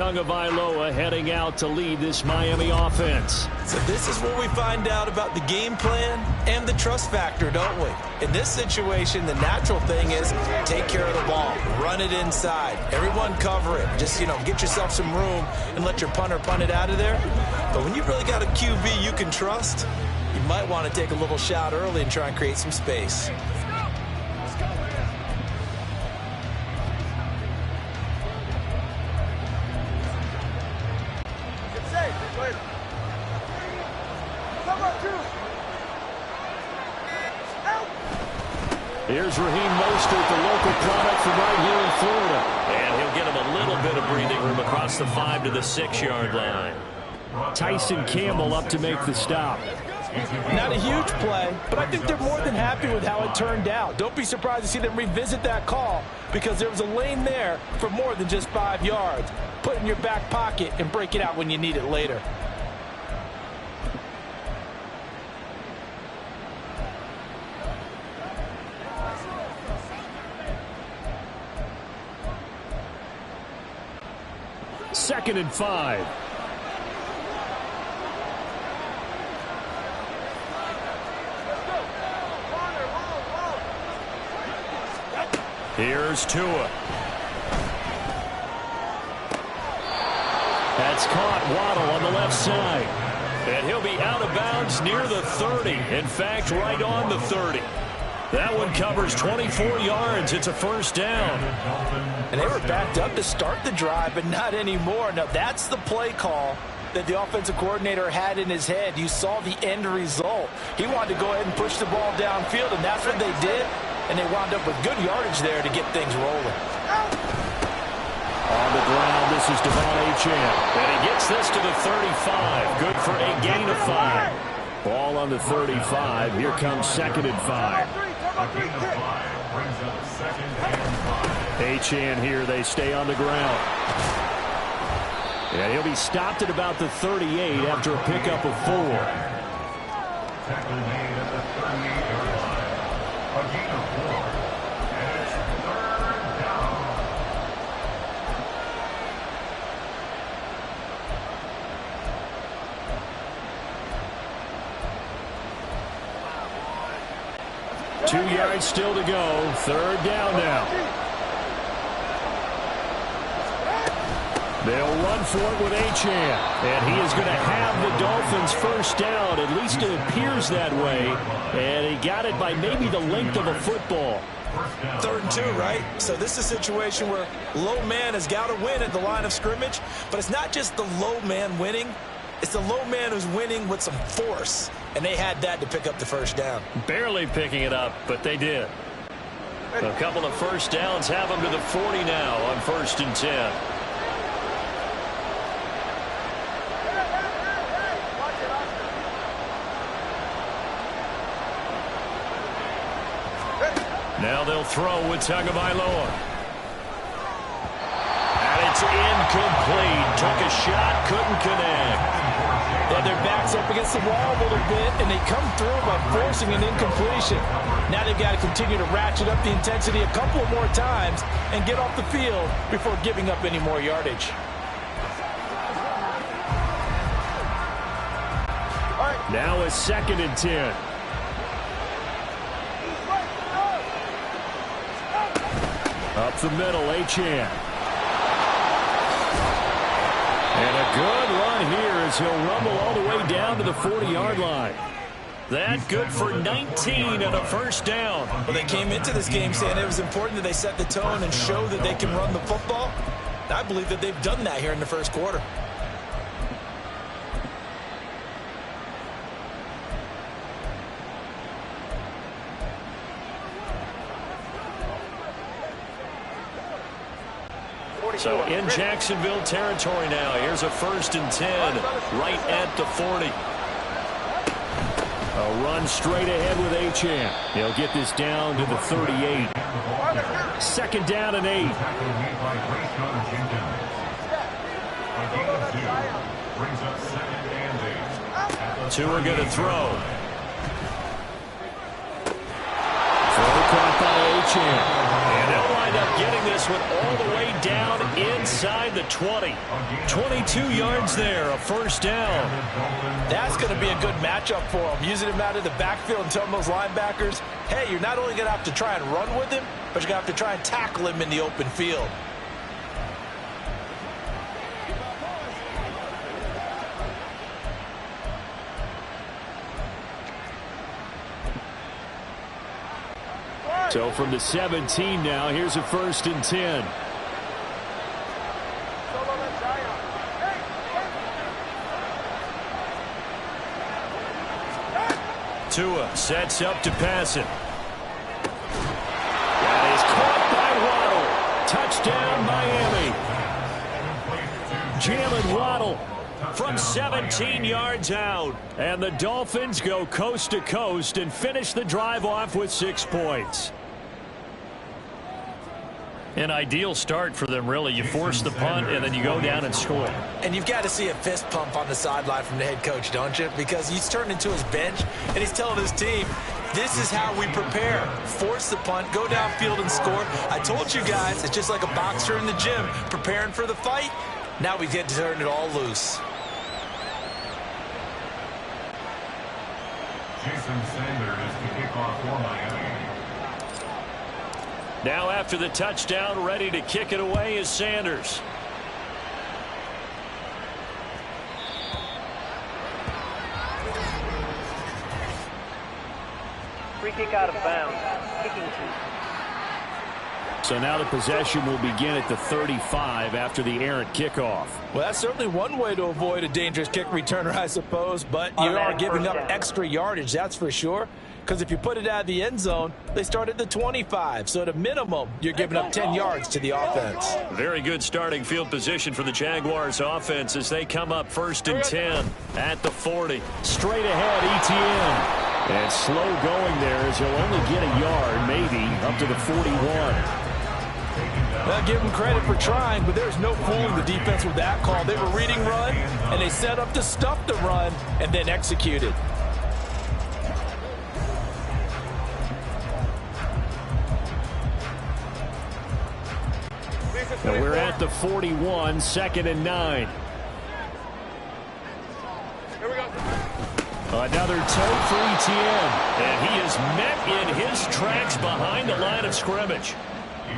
Tagovailoa heading out to lead this Miami offense. So this is where we find out about the game plan and the trust factor, don't we? In this situation, the natural thing is take care of the ball, run it inside, everyone cover it. Just, get yourself some room and let your punter punt it out of there. But when you really got a QB you can trust, you might want to take a little shot early and try and create some space. Here's Raheem Mostert, the local product from right here in Florida. And he'll get him a little bit of breathing room across the 5 to the 6-yard line. Tyson Campbell up to make the stop. Not a huge play, but I think they're more than happy with how it turned out. Don't be surprised to see them revisit that call because there was a lane there for more than just 5 yards. Put it in your back pocket and break it out when you need it later. Second and 5. Here's Tua. That's caught. Waddle on the left side. And he'll be out of bounds near the 30. In fact, right on the 30. That one covers 24 yards. It's a first down. And they were backed up to start the drive, but not anymore. Now, that's the play call that the offensive coordinator had in his head. You saw the end result. He wanted to go ahead and push the ball downfield, and that's what they did. And they wound up with good yardage there to get things rolling. On the ground, this is Devon Achane. And he gets this to the 35. Good for a gain of 5. Ball on the 35. Here comes second and 5. Achane here. They stay on the ground. And he'll be stopped at about the 38 after a pickup of 4. Tackle made at the 38-yard line. A gain of 4. And it's third down. Two yards still to go. Third down now. They'll run for it with Achane. And he is going to have the Dolphins first down. At least it appears that way. And he got it by maybe the length of a football. 3rd and 2, right? So this is a situation where low man has got to win at the line of scrimmage. But it's not just the low man winning. It's the low man who's winning with some force. And they had that to pick up the first down. Barely picking it up, but they did. A couple of first downs have them to the 40 now on 1st and 10. Now they'll throw with Tagovailoa. And it's incomplete. Took a shot, couldn't connect. And their backs up against the wall a little bit, and they come through by forcing an incompletion. Now they've got to continue to ratchet up the intensity a couple more times and get off the field before giving up any more yardage. Now a 2nd and 10. Up the middle, Achane. And a good run here as he'll rumble all the way down to the 40-yard line. That good for 19 and a first down. Well, they came into this game saying it was important that they set the tone and show that they can run the football. I believe that they've done that here in the first quarter. So in Jacksonville territory now. Here's a 1st and 10 right at the 40. A run straight ahead with Achane. He'll get this down to the 38. 2nd down and 8. Two are going to throw. Throw caught by Achane. And they'll wind up getting this this one all the way down inside the 20. 22 yards there, a first down. That's going to be a good matchup for him. Using him out of the backfield and telling those linebackers, hey, you're not only going to have to try and run with him, but you're going to have to try and tackle him in the open field. So from the 17 now, here's a 1st and 10. Tua sets up to pass it. That is caught by Waddle. Touchdown, Miami. Jalen Waddle from 17 yards out. And the Dolphins go coast to coast and finish the drive off with 6 points. An ideal start for them, really. You force the punt, and then you go down and score. And you've got to see a fist pump on the sideline from the head coach, don't you? Because he's turned into his bench, and he's telling his team, this is how we prepare. Force the punt, go downfield and score. I told you guys, it's just like a boxer in the gym, preparing for the fight. Now we get to turn it all loose. Jason Sanders to kick off for Miami. Now after the touchdown, ready to kick it away is Sanders. Free kick out of bounds. Kicking team. So now the possession will begin at the 35 after the errant kickoff. Well, that's certainly one way to avoid a dangerous kick returner, I suppose, but you are giving up extra yardage, that's for sure. Because if you put it out of the end zone, they start at the 25. So at a minimum, you're giving up 10 yards to the offense. Very good starting field position for the Jaguars offense as they come up 1st and 10 at the 40. Straight ahead, ETN. And slow going there as he'll only get a yard, maybe, up to the 41. I'll give them credit for trying, but there's no fooling the defense with that call. They were reading run, and they set up to stuff the run, and then executed. And we're at the 41, 2nd and 9. Another toe for ETN. And he is met in his tracks behind the line of scrimmage.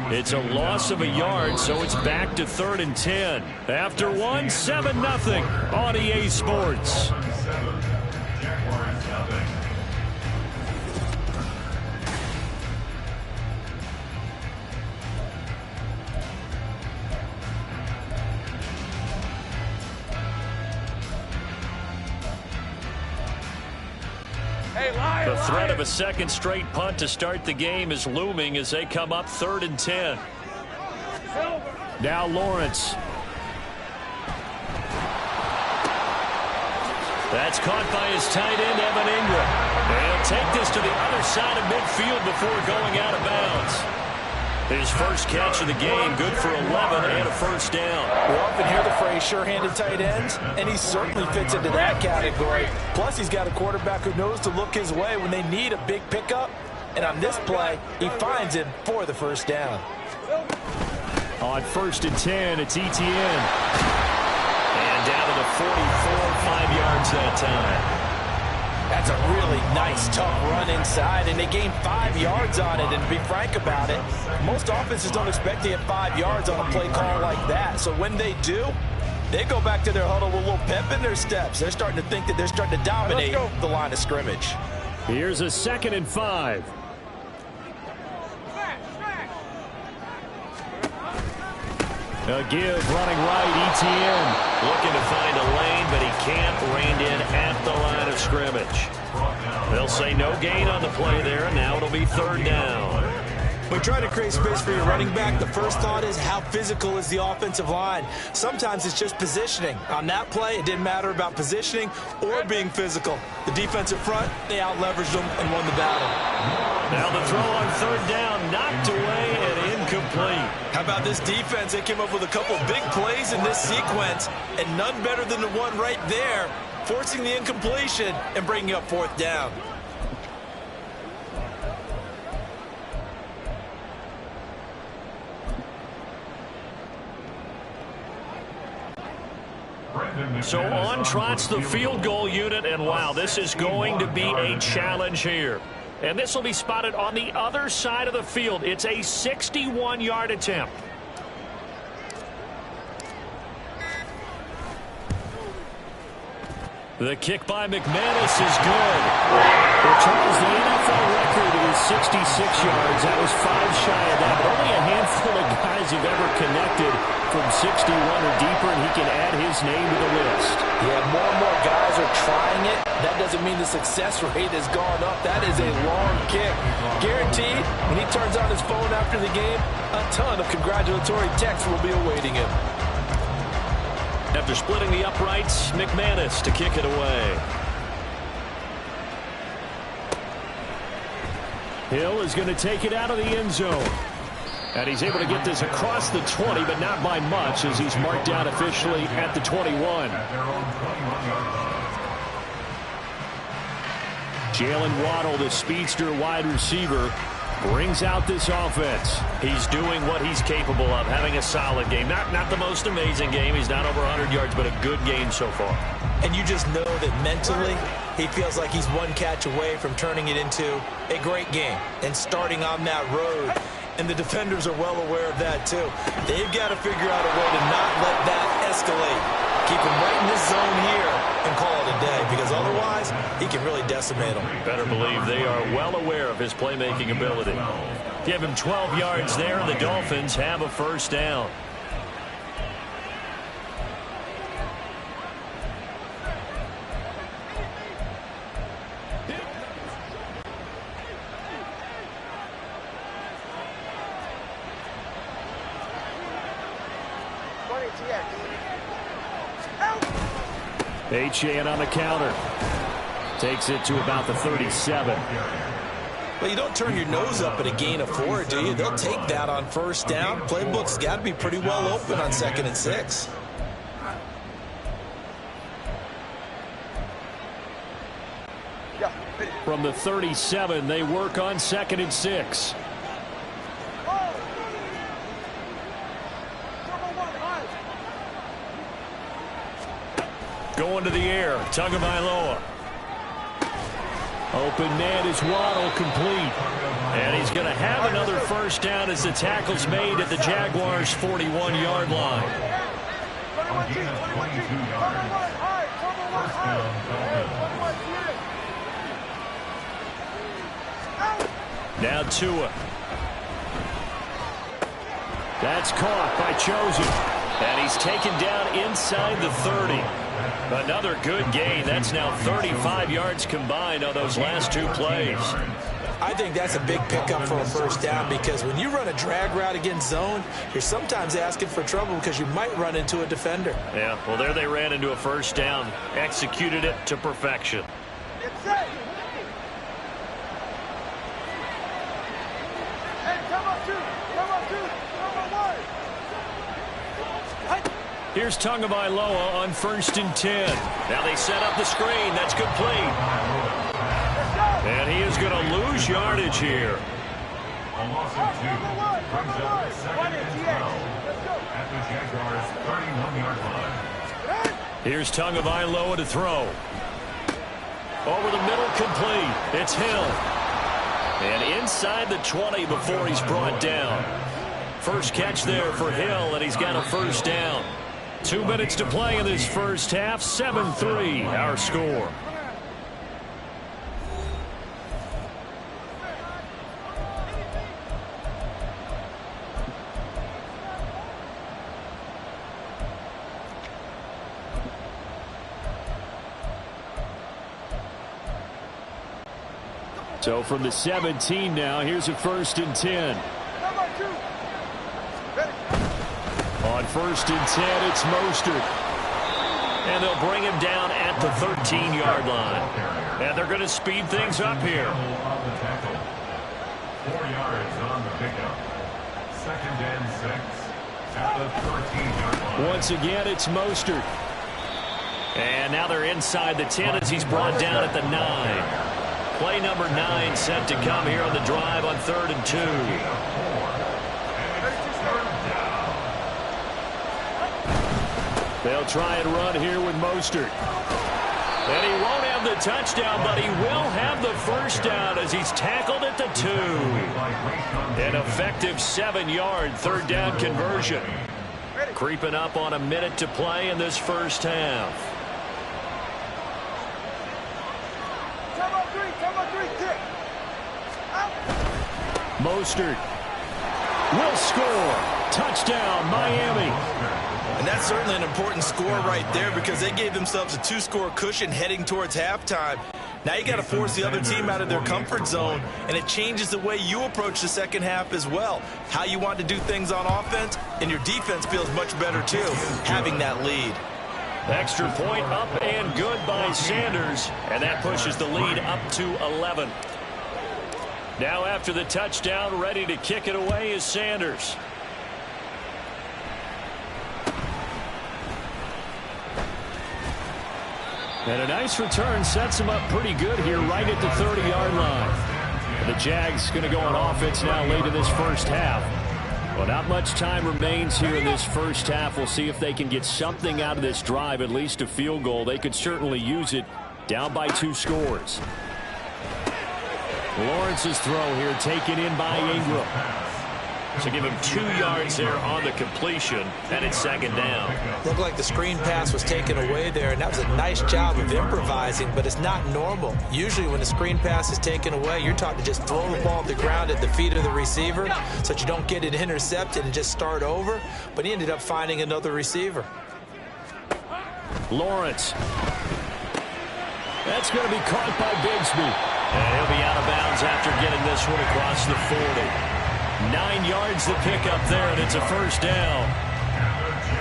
It's a loss of a yard, so it's back to 3rd and 10. After 1, 7-0 on EA Sports. The threat of a second straight punt to start the game is looming as they come up 3rd and 10. Now Lawrence. That's caught by his tight end, Evan Ingram. They'll take this to the other side of midfield before going out of bounds. His first catch of the game, good for 11 and a first down. We often hear the phrase sure-handed tight ends, and he certainly fits into that category. Plus, he's got a quarterback who knows to look his way when they need a big pickup. And on this play, he finds him for the first down. On 1st and 10, it's ETN. And down to the 44, 5 yards that time. That's a really nice, tough run inside, and they gained 5 yards on it. And to be frank about it, most offenses don't expect to get 5 yards on a play call like that. So when they do, they go back to their huddle with a little pep in their steps. They're starting to think that they're starting to dominate the line of scrimmage. Here's a 2nd and 5. A give running right, ETN. Looking to find a lane, but he can't. Reined in at the line of scrimmage. They'll say no gain on the play there, and now it'll be 3rd down. When trying to create space for your running back, the first thought is how physical is the offensive line. Sometimes it's just positioning. On that play, it didn't matter about positioning or being physical. The defensive front, they out-leveraged them and won the battle. Now the throw on 3rd down, knocked away and incomplete. How about this defense? They came up with a couple big plays in this sequence, and none better than the one right there, forcing the incompletion and bringing up 4th down. So on trots the field goal unit, and wow, this is going to be a challenge here. And this will be spotted on the other side of the field. It's a 61-yard attempt. The kick by McManus is good. Charles, the NFL record is 66 yards. That was 5 shy of that, but only a handful of guys have ever connected from 61 or deeper, and he can add his name to the list. Yeah, more and more guys are trying it. That doesn't mean the success rate has gone up. That is a long kick. Guaranteed, when he turns on his phone after the game, a ton of congratulatory texts will be awaiting him. After splitting the uprights, McManus to kick it away. Hill is going to take it out of the end zone. And he's able to get this across the 20, but not by much, as he's marked down officially at the 21. Jalen Waddle, the speedster wide receiver, brings out this offense. He's doing what he's capable of, having a solid game. Not the most amazing game. He's not over 100 yards, but a good game so far. And you just know that mentally, he feels like he's one catch away from turning it into a great game and starting on that road. And the defenders are well aware of that, too. They've got to figure out a way to not let that escalate. Keep him right in this zone here and call it a day, because otherwise he can really decimate them. Better believe they are well aware of his playmaking ability. Give him 12 yards there, and the Dolphins have a first down. Achane on the counter. Takes it to about the 37. Well, you don't turn your nose up at a gain of 4, do you? They'll take that on first down. Playbook's got to be pretty well open on 2nd and 6. From the 37, they work on 2nd and 6. Going to the air, Tagovailoa. Open man is Waddle, complete. And he's going to have another first down as the tackle's made at the Jaguars' 41-yard line. Now Tua. That's caught by Chosen. And he's taken down inside the 30. Another good gain. That's now 35 yards combined on those last 2 plays. I think that's a big pickup for a first down, because when you run a drag route against zone, you're sometimes asking for trouble because you might run into a defender. Yeah, well, there they ran into a first down. Executed it to perfection. Here's Tagovailoa on 1st and 10. Now they set up the screen. That's complete. And he is going to lose yardage here. A loss of 2 brings up 2nd and 12 at the Jaguars' 31-yard line. Here's Tagovailoa to throw. Over the middle, complete. It's Hill. And inside the 20 before he's brought down. First catch there for Hill, and he's got a first down. 2 minutes to play in this first half. 7-3 our score. So from the 17 now, here's a 1st and 10. On 1st and 10, it's Mostert. And they'll bring him down at the 13-yard line. And they're going to speed things up here. 4 yards on the pickup. 2nd and 6 at the 13-yard line. Once again, it's Mostert. And now they're inside the 10 as he's brought down at the 9. Play number 9 set to come here on the drive on 3rd and 2. They'll try and run here with Mostert. And he won't have the touchdown, but he will have the first down as he's tackled at the 2. An effective 7-yard third-down conversion. Creeping up on a minute to play in this first half. Mostert will score. Touchdown, Miami. And that's certainly an important score right there because they gave themselves a 2-score cushion heading towards halftime. Now you got to force the other team out of their comfort zone, and it changes the way you approach the second half as well. How you want to do things on offense, and your defense feels much better too, having that lead. Extra point up and good by Sanders, and that pushes the lead up to 11. Now after the touchdown, ready to kick it away is Sanders. And a nice return sets him up pretty good here right at the 30-yard line. The Jags going to go on offense now late in this first half. Well, not much time remains here in this first half. We'll see if they can get something out of this drive, at least a field goal. They could certainly use it down by 2 scores. Lawrence's throw here taken in by Ingram. So give him 2 yards there on the completion, and it's second down. Looked like the screen pass was taken away there, and that was a nice job of improvising, but it's not normal. Usually when the screen pass is taken away, you're taught to just throw the ball at the ground at the feet of the receiver so that you don't get it intercepted and just start over, but he ended up finding another receiver. Lawrence. That's going to be caught by Bigsby. And he'll be out of bounds after getting this one across the 40. 9 yards to pick up there, and it's a first down.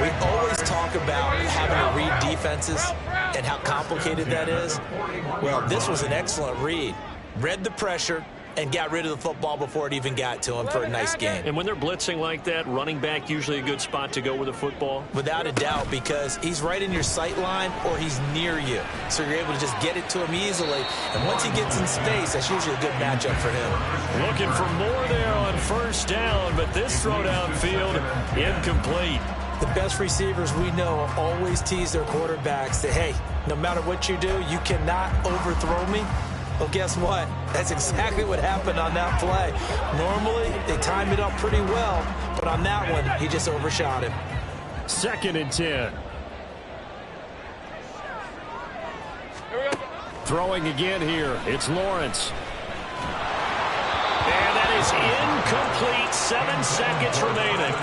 We always talk about having to read defenses and how complicated that is. Well, this was an excellent read. Read the pressure and got rid of the football before it even got to him for a nice gain. And when they're blitzing like that, running back usually a good spot to go with the football? Without a doubt, because he's right in your sight line or he's near you. So you're able to just get it to him easily. And once he gets in space, that's usually a good matchup for him. Looking for more there on first down, but this throw downfield incomplete. The best receivers we know always tease their quarterbacks that, hey, no matter what you do, you cannot overthrow me. Well, guess what? That's exactly what happened on that play. Normally, they time it up pretty well, but on that one, he just overshot him. 2nd and 10. Throwing again here. It's Lawrence. And that is incomplete. 7 seconds remaining.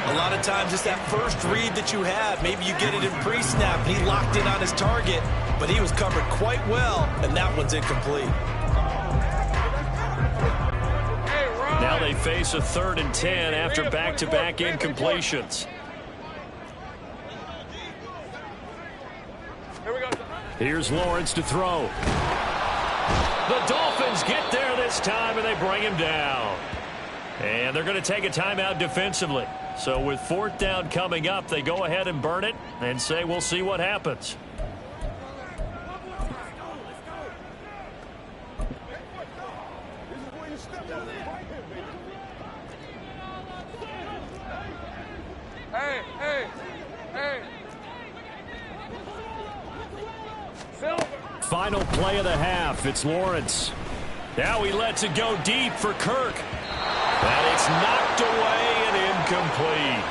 A lot of times it's that first read that you have. Maybe you get it in pre-snap, and he locked in on his target, but he was covered quite well, and that one's incomplete. Now they face a 3rd and 10 after back-to-back incompletions. Here's Lawrence to throw. The Dolphins get there this time, and they bring him down. And they're going to take a timeout defensively. So with 4th down coming up, they go ahead and burn it and say we'll see what happens. Final play of the half. It's Lawrence. Now he lets it go deep for Kirk. And it's knocked away and incomplete.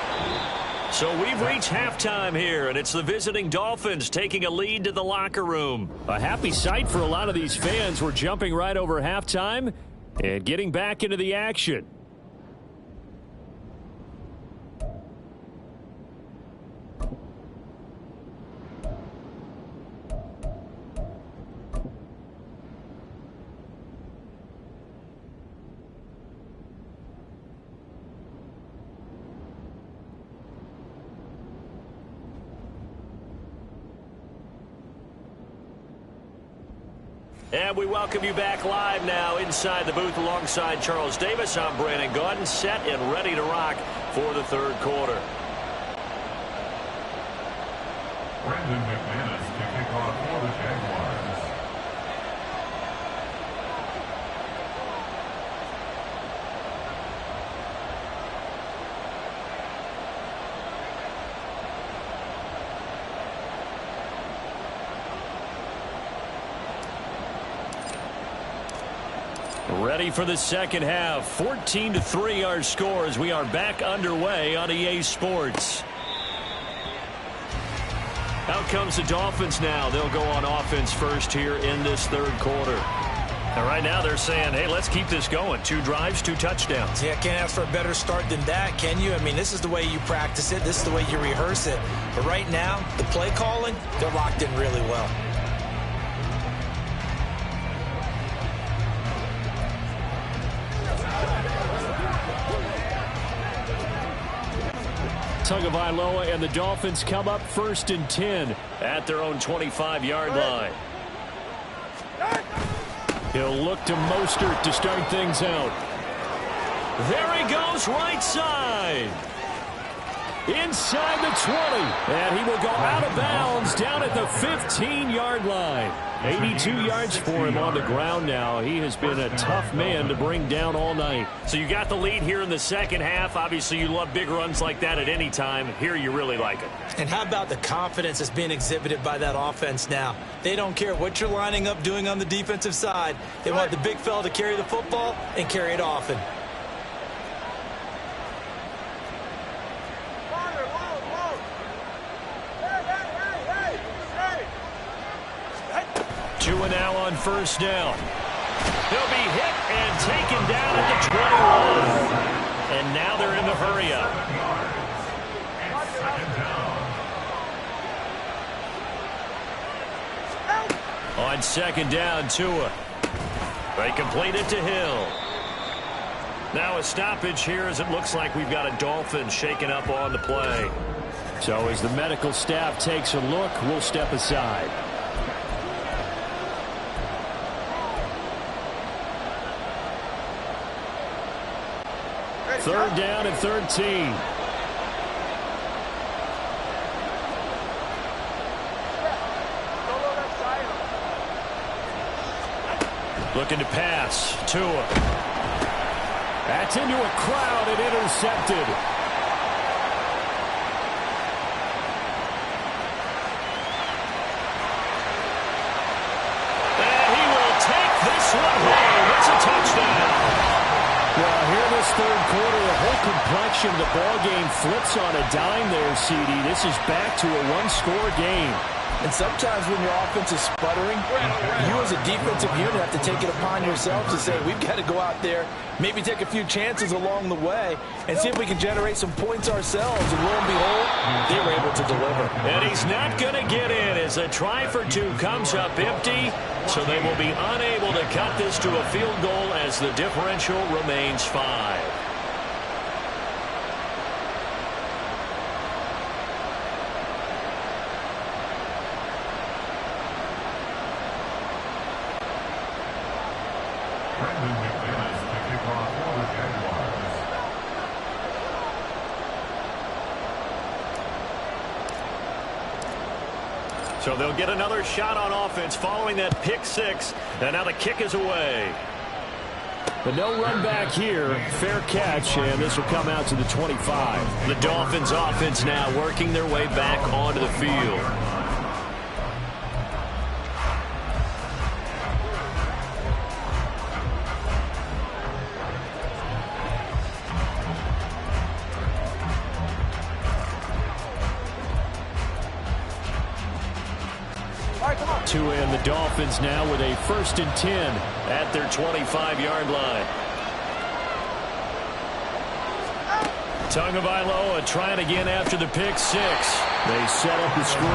So we've reached halftime here, and it's the visiting Dolphins taking a lead to the locker room. A happy sight for a lot of these fans. We're jumping right over halftime and getting back into the action. And we welcome you back live now inside the booth alongside Charles Davis. I'm Brandon Gaudin, set and ready to rock for the 3rd quarter. Brandon McManus to kick off for the Jaguars. Ready for the second half. 14-3 our score as we are back underway on EA Sports. Out comes the Dolphins now. They'll go on offense first here in this third quarter. And right now they're saying, hey, let's keep this going. 2 drives, 2 touchdowns. Yeah, can't ask for a better start than that, can you? I mean, this is the way you practice it. This is the way you rehearse it. But right now, the play calling, they're locked in really well. Tagovailoa and the Dolphins come up 1st and 10 at their own 25-yard line. He'll look to Mostert to start things out. There he goes, right side. Inside the 20. And he will go out of bounds down at the 15-yard line. 82 yards for him on the ground now. He has been a tough man to bring down all night. So you got the lead here in the second half. Obviously, you love big runs like that at any time. Here you really like it. And how about the confidence that's being exhibited by that offense now? They don't care what you're lining up doing on the defensive side. They want the big fella to carry the football and carry it often. Tua now on first down. He'll be hit and taken down at the 21. And now they're in the hurry-up. On second down, Tua. They complete it to Hill. Now a stoppage here as it looks like we've got a Dolphin shaken up on the play. So as the medical staff takes a look, we'll step aside. Third down and 13. Looking to pass. Tua. That's into a crowd and intercepted. And he will take this one home. It's a touchdown. Well, here in this third quarter, the whole complexion of the ball game flips on a dime there, CD. This is back to a one-score game. And sometimes when your offense is sputtering, you as a defensive unit have to take it upon yourself to say, we've got to go out there, maybe take a few chances along the way, and see if we can generate some points ourselves. And lo and behold, they were able to deliver. And he's not going to get in as a try for 2 comes up empty. So they will be unable to cut this to a field goal as the differential remains 5. So they'll get another shot on offense following that pick 6. And now the kick is away. But no run back here. Fair catch, and this will come out to the 25. The Dolphins offense now working their way back onto the field. Tua and the Dolphins now with a 1st and 10 at their 25-yard line. Tagovailoa trying again after the pick 6. They set up the screen.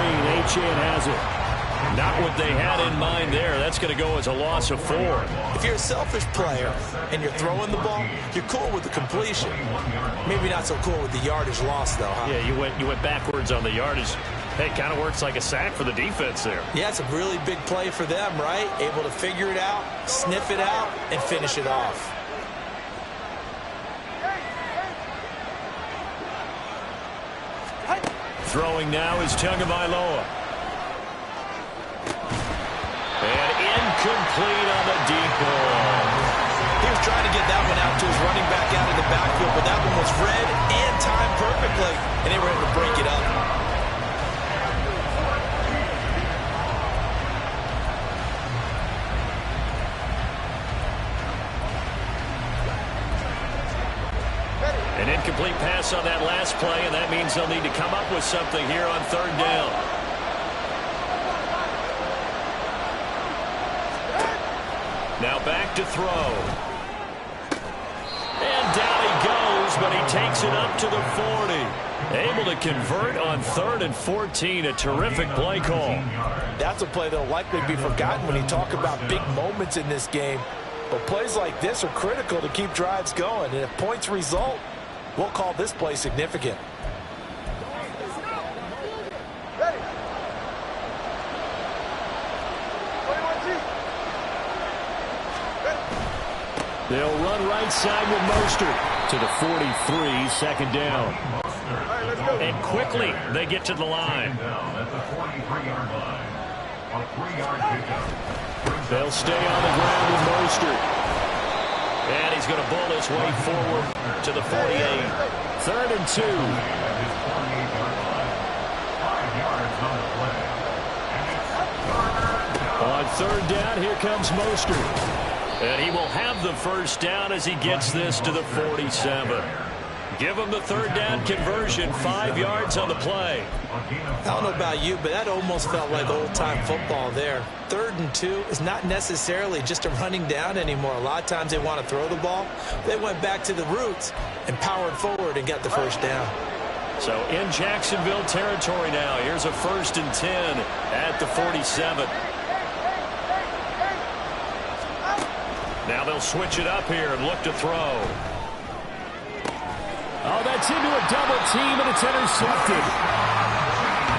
Achane has it. Not what they had in mind there. That's going to go as a loss of 4. If you're a selfish player and you're throwing the ball, you're cool with the completion. Maybe not so cool with the yardage loss, though, huh? Yeah, you went backwards on the yardage. Hey, it kind of works like a sack for the defense there. Yeah, it's a really big play for them, right? Able to figure it out, sniff it out, and finish it off. Throwing now is Tagovailoa. And incomplete on the deep ball. He was trying to get that one out to his running back out in the backfield, but that one was read and timed perfectly, and they were able to break it up. Incomplete pass on that last play, and that means they'll need to come up with something here on third down. Now back to throw. And down he goes, but he takes it up to the 40. Able to convert on 3rd and 14. A terrific play call. That's a play that will likely be forgotten when you talk about big moments in this game. But plays like this are critical to keep drives going. And if points result, we'll call this play significant. They'll run right side with Mostert to the 43, second down. And quickly they get to the line. They'll stay on the ground with Mostert. And he's going to bull his way forward to the 48. 3rd and 2. On 3rd down, here comes Mostert. And he will have the first down as he gets this to the 47. Give him the 3rd down conversion, 5 yards on the play. I don't know about you, but that almost felt like old-time football there. 3rd and 2 is not necessarily just a running down anymore. A lot of times they want to throw the ball. They went back to the roots and powered forward and got the first down. So in Jacksonville territory now. Here's a 1st and 10 at the 47. Now they'll switch it up here and look to throw. Oh, that's into a double team, and it's intercepted.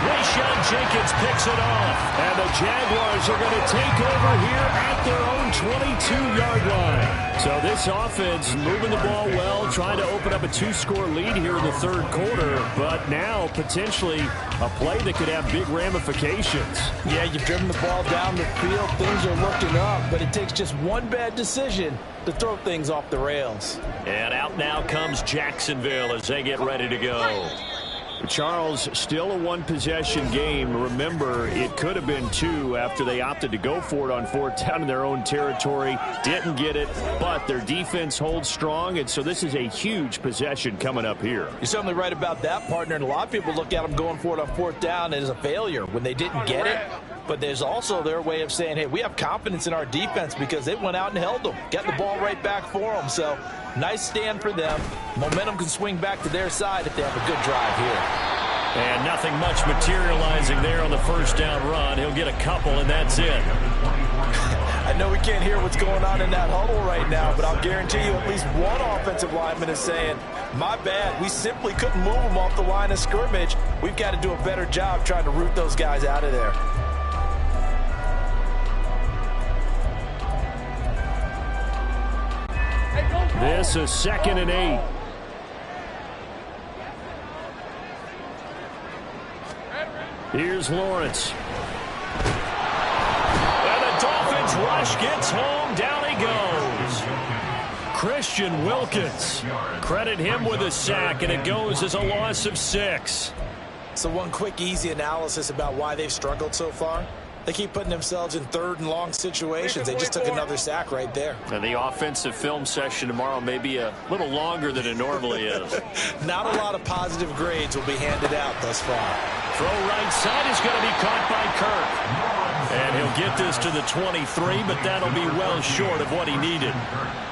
Rayshon Jenkins picks it off, and the Jaguars are going to take over here at their own 22-yard line. So this offense moving the ball well, trying to open up a 2-score lead here in the 3rd quarter, but now potentially a play that could have big ramifications. Yeah, you've driven the ball down the field. Things are looking up, but it takes just one bad decision to throw things off the rails. And out now comes Jacksonville as they get ready to go. Charles, still a one-possession game. Remember, it could have been 2 after they opted to go for it on 4th down in their own territory. Didn't get it, but their defense holds strong, and so this is a huge possession coming up here. You're certainly right about that, partner, and a lot of people look at them going for it on 4th down as a failure when they didn't get it. But there's also their way of saying, hey, we have confidence in our defense because they went out and held them, got the ball right back for them. So nice stand for them. Momentum can swing back to their side if they have a good drive here. And nothing much materializing there on the 1st down run. He'll get a couple, and that's it. I know we can't hear what's going on in that huddle right now, but I'll guarantee you at least one offensive lineman is saying, my bad, we simply couldn't move them off the line of scrimmage. We've got to do a better job trying to root those guys out of there. This is 2nd and 8. Here's Lawrence. And the Dolphins rush gets home. Down he goes. Christian Wilkins. Credit him with a sack, and it goes as a loss of 6. So one quick, easy analysis about why they've struggled so far. They keep putting themselves in 3rd and long situations. They just took another sack right there. And the offensive film session tomorrow may be a little longer than it normally is. Not a lot of positive grades will be handed out thus far. Throw right side is going to be caught by Kirk. And he'll get this to the 23, but that'll be well short of what he needed.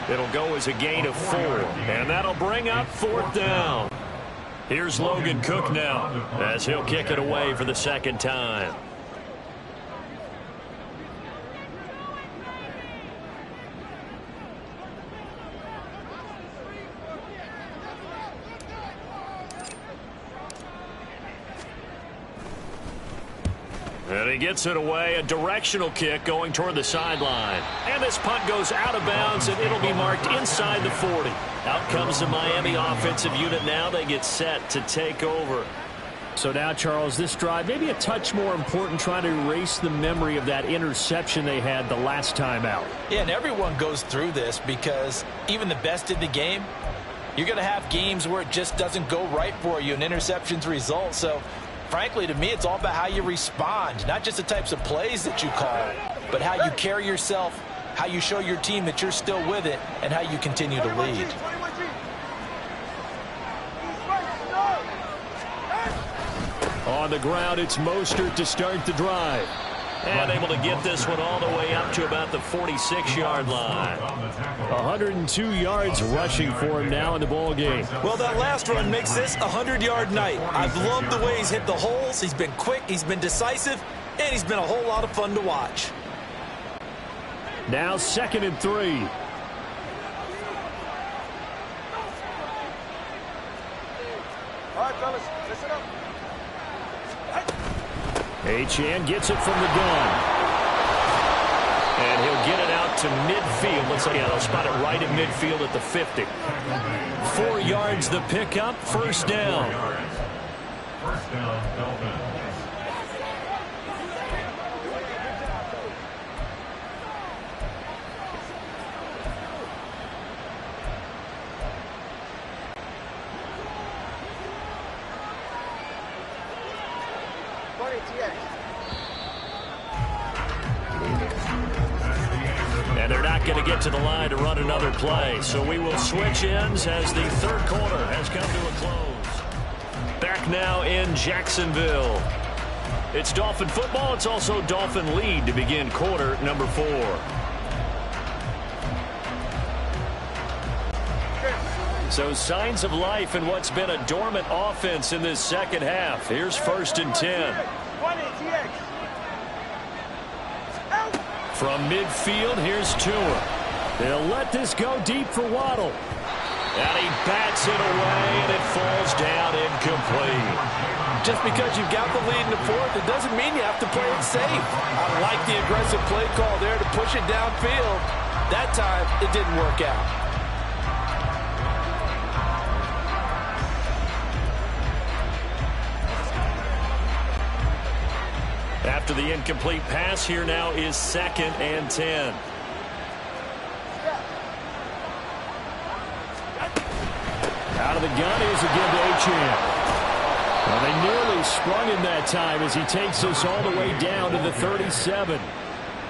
It'll go as a gain of 4. And that'll bring up 4th down. Here's Logan Cook now as he'll kick it away for the 2nd time. And he gets it away, a directional kick going toward the sideline. And this punt goes out of bounds, and it'll be marked inside the 40. Out comes the Miami offensive unit now. They get set to take over. So now, Charles, this drive maybe a touch more important, trying to erase the memory of that interception they had the last time out. Yeah, and everyone goes through this because even the best in the game, you're going to have games where it just doesn't go right for you and interceptions result. So frankly, to me, it's all about how you respond, not just the types of plays that you call, but how you carry yourself, how you show your team that you're still with it, and how you continue to lead. On the ground, it's Mostert to start the drive. And able to get this one all the way up to about the 46-yard line. 102 yards rushing for him now in the ball game. Well, that last run makes this a 100-yard night. I've loved the way he's hit the holes. He's been quick, he's been decisive, and he's been a whole lot of fun to watch. Now 2nd and 3. All right, fellas, listen up. Achane gets it from the gun. And he'll get it out to midfield. Let's say, yeah, they'll spot it right at midfield at the 50. 4 yards the pickup, first down. First down, Dolphins. And they're not going to get to the line to run another play. So we will switch ends as the third quarter has come to a close. Back now in Jacksonville. It's Dolphin football. It's also Dolphin lead to begin quarter number 4. So signs of life in what's been a dormant offense in this second half. Here's 1st and 10. From midfield, here's Tua. They'll let this go deep for Waddle. And he bats it away, and it falls down incomplete. Just because you've got the lead in the fourth, it doesn't mean you have to play it safe. I like the aggressive play call there to push it downfield. That time, it didn't work out. After the incomplete pass, here now is 2nd and 10. Out of the gun is again to Achane. Well, they nearly sprung him that time as he takes us all the way down to the 37.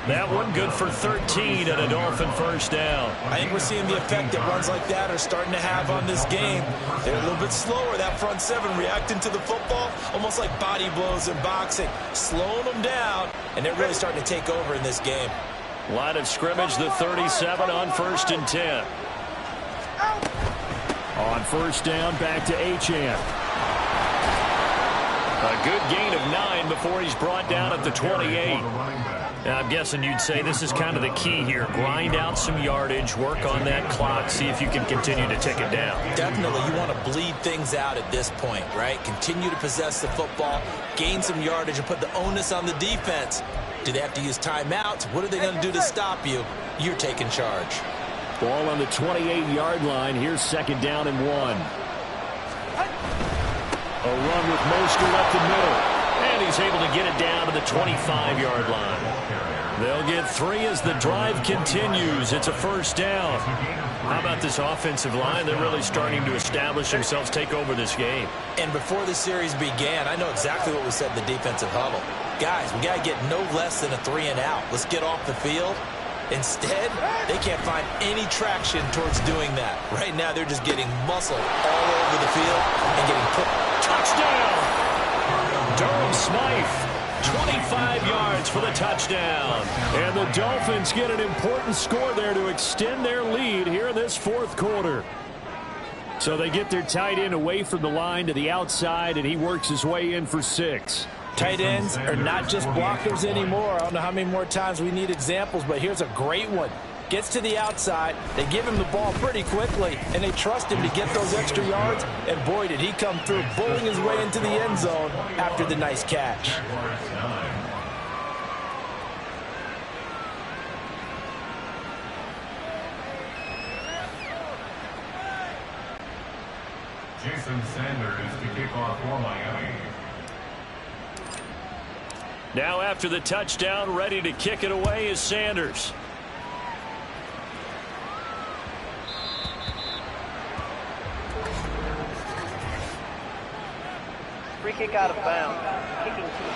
That one good for 13 and a Dolphin first down. I think we're seeing the effect that runs like that are starting to have on this game. They're a little bit slower, that front 7, reacting to the football, almost like body blows in boxing, slowing them down, and they're really starting to take over in this game. Line of scrimmage, the 37 on 1st and 10. On first down, back to Achane. A good gain of 9 before he's brought down at the 28. Now, I'm guessing you'd say this is kind of the key here. Grind out some yardage, work on that clock, see if you can continue to tick it down. Definitely, you want to bleed things out at this point, right? Continue to possess the football, gain some yardage, and put the onus on the defense. Do they have to use timeouts? What are they going to do to stop you? You're taking charge. Ball on the 28-yard line. Here's 2nd down and 1. A run with Mostert up the middle. And he's able to get it down to the 25-yard line. They'll get 3 as the drive continues. It's a first down. How about this offensive line? They're really starting to establish themselves, take over this game. And before the series began, I know exactly what we said in the defensive huddle. Guys, we got to get no less than a 3 and out. Let's get off the field. Instead, they can't find any traction towards doing that. Right now, they're just getting muscle all over the field and getting put. Touchdown! Durham Smythe, 25 yards for the touchdown. And the Dolphins get an important score there to extend their lead here in this 4th quarter. So they get their tight end away from the line to the outside, and he works his way in for 6. Tight ends are not just blockers anymore. I don't know how many more times we need examples, but here's a great one. Gets to the outside, they give him the ball pretty quickly, and they trust him to get those extra yards, and boy, did he come through, bullying his way into the end zone after the nice catch. Jason Sanders to kick off for Miami. Now after the touchdown, ready to kick it away is Sanders. Free kick out of bounds. Kicking team.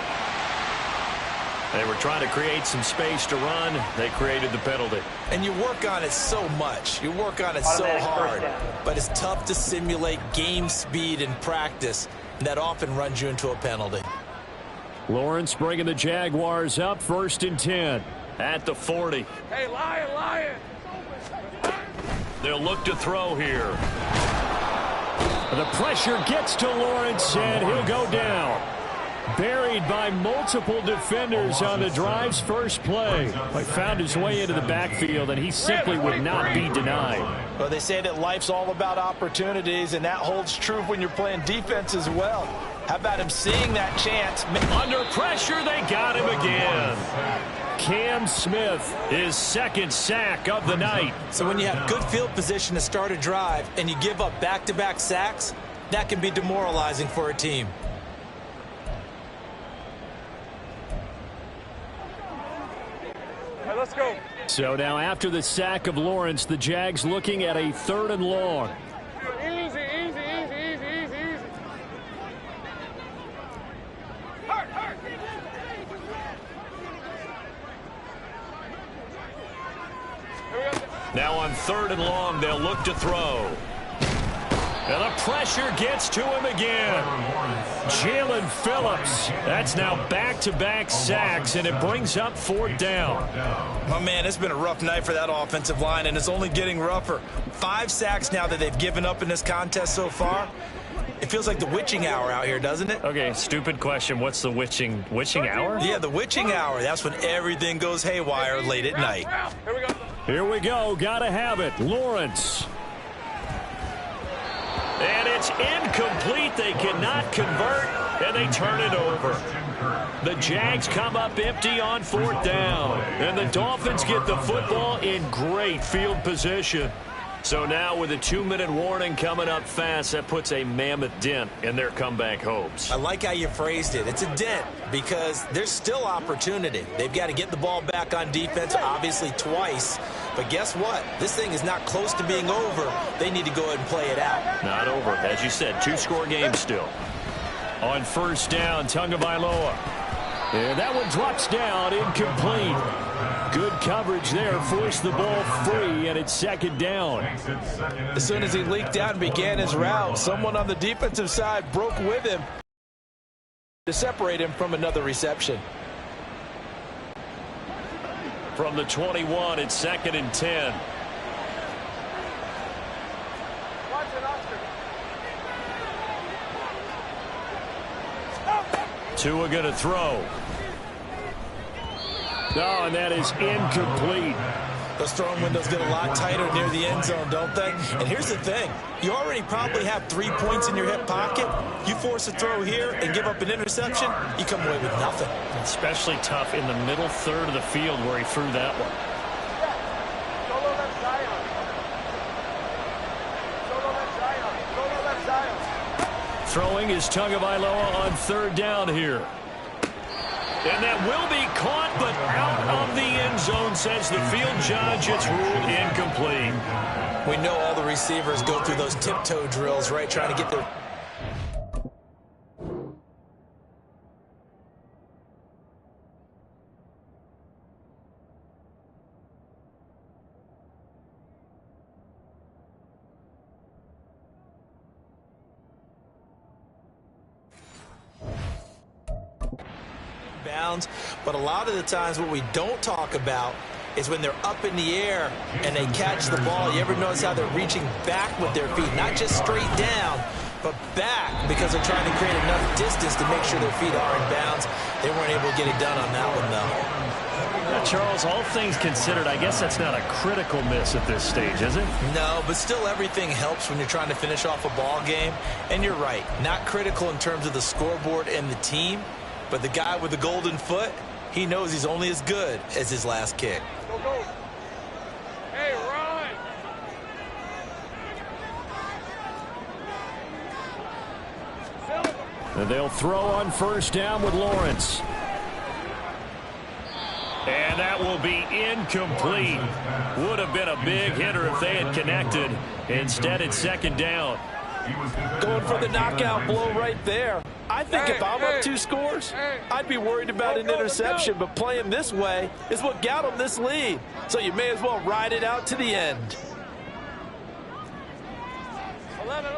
They were trying to create some space to run. They created the penalty. And you work on it so much. You work on it so hard. But it's tough to simulate game speed in practice. And that often runs you into a penalty. Lawrence bringing the Jaguars up 1st and 10 at the 40. Hey, Lion. They'll look to throw here. The pressure gets to Lawrence, and he'll go down. Buried by multiple defenders on the drive's first play. He found his way into the backfield, and he simply would not be denied. Well, they say that life's all about opportunities, and that holds true when you're playing defense as well. How about him seeing that chance? Under pressure, they got him again. Cam Smith, his 2nd sack of the night. So when you have good field position to start a drive and you give up back-to-back sacks, that can be demoralizing for a team. Let's go. So now after the sack of Lawrence, the Jags looking at a 3rd and long. Easy. Now on 3rd and long, they'll look to throw. And the pressure gets to him again. Jalen Phillips. That's now back-to-back sacks, and it brings up 4th down. Oh, man, it's been a rough night for that offensive line, and it's only getting rougher. 5 sacks now that they've given up in this contest so far. It feels like the witching hour out here, doesn't it? Okay, stupid question. What's the witching hour? Yeah, the witching hour. That's when everything goes haywire late at night. Here we go. Here we go. Gotta have it. Lawrence. And it's incomplete. They cannot convert, and they turn it over. The Jags come up empty on 4th down, and the Dolphins get the football in great field position. So now with a 2-minute warning coming up fast, that puts a mammoth dent in their comeback hopes. I like how you phrased it. It's a dent because there's still opportunity. They've got to get the ball back on defense, obviously twice. But guess what? This thing is not close to being over. They need to go ahead and play it out. Not over. As you said, 2-score game still. On 1st down, Tagovailoa. And that one drops down, incomplete. Good coverage there, forced the ball free, and it's 2nd down. As soon as he leaked out and began his route, someone on the defensive side broke with him to separate him from another reception. From the 21, it's 2nd and 10. Watch it, Oscar. Tua going to throw. Oh, and that is incomplete. Those throwing windows get a lot tighter near the end zone, don't they? And here's the thing. You already probably have 3 points in your hip pocket. You force a throw here and give up an interception, you come away with nothing. Especially tough in the middle 3rd of the field where he threw that one. Solo left Zion. Solo left Zion. Throwing is Tagovailoa on 3rd down here. And that will be caught, but out of the end zone, says the field judge. It's ruled incomplete. We know all the receivers go through those tiptoe drills, right, trying to get their... bounds, but a lot of the times what we don't talk about is when they're up in the air and they catch the ball. You ever notice how they're reaching back with their feet, not just straight down, but back, because they're trying to create enough distance to make sure their feet are in bounds. They weren't able to get it done on that one, though. Now, Charles, all things considered, I guess that's not a critical miss at this stage, is it? No, but still everything helps when you're trying to finish off a ball game. And you're right, not critical in terms of the scoreboard and the team, but the guy with the golden foot, he knows he's only as good as his last kick. Go, go. Hey, run. And they'll throw on 1st down with Lawrence. And that will be incomplete. Would have been a big hitter if they had connected. Instead, it's 2nd down. Going for the knockout blow right there. I think if I'm up 2 scores, I'd be worried about an interception, but playing this way is what got them this lead. So you may as well ride it out to the end. 11.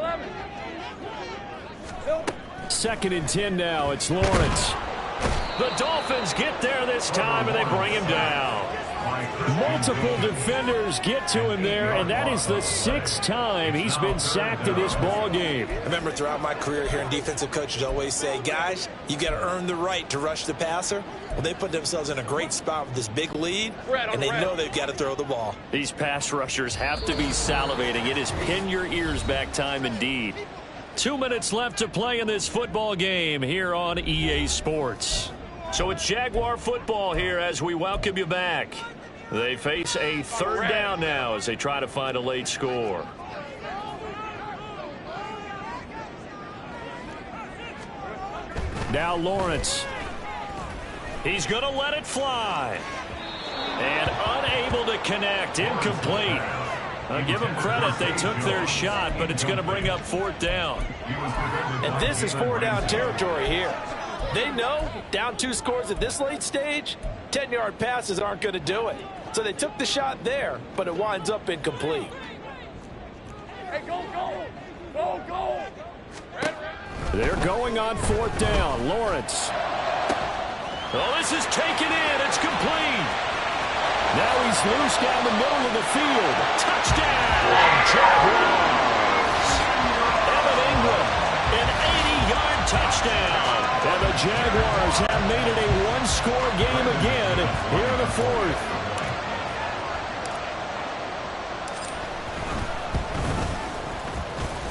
2nd and 10 now. It's Lawrence. The Dolphins get there this time, and they bring him down. Multiple defenders get to him there, and that is the 6th time he's been sacked in this ball game. I remember throughout my career hearing defensive coaches always say, guys, you got to earn the right to rush the passer. Well, they put themselves in a great spot with this big lead, and they know they've got to throw the ball. These pass rushers have to be salivating. It is pin your ears back time indeed. 2 minutes left to play in this football game here on EA Sports. So it's Jaguar football here as we welcome you back. They face a 3rd down now as they try to find a late score. Now Lawrence. He's going to let it fly. And unable to connect. Incomplete. I'll give them credit. They took their shot, but it's going to bring up 4th down. And this is 4 down territory here. They know down 2 scores at this late stage, 10-yard passes aren't going to do it. So they took the shot there, but it winds up incomplete. Hey, go, go! Go, go! They're going on 4th down. Lawrence. Oh, this is taken in. It's complete. Now he's loose down the middle of the field. Touchdown, Jaguars. Evan Ingram, an 80-yard touchdown. And the Jaguars have made it a 1-score game again here in the 4th.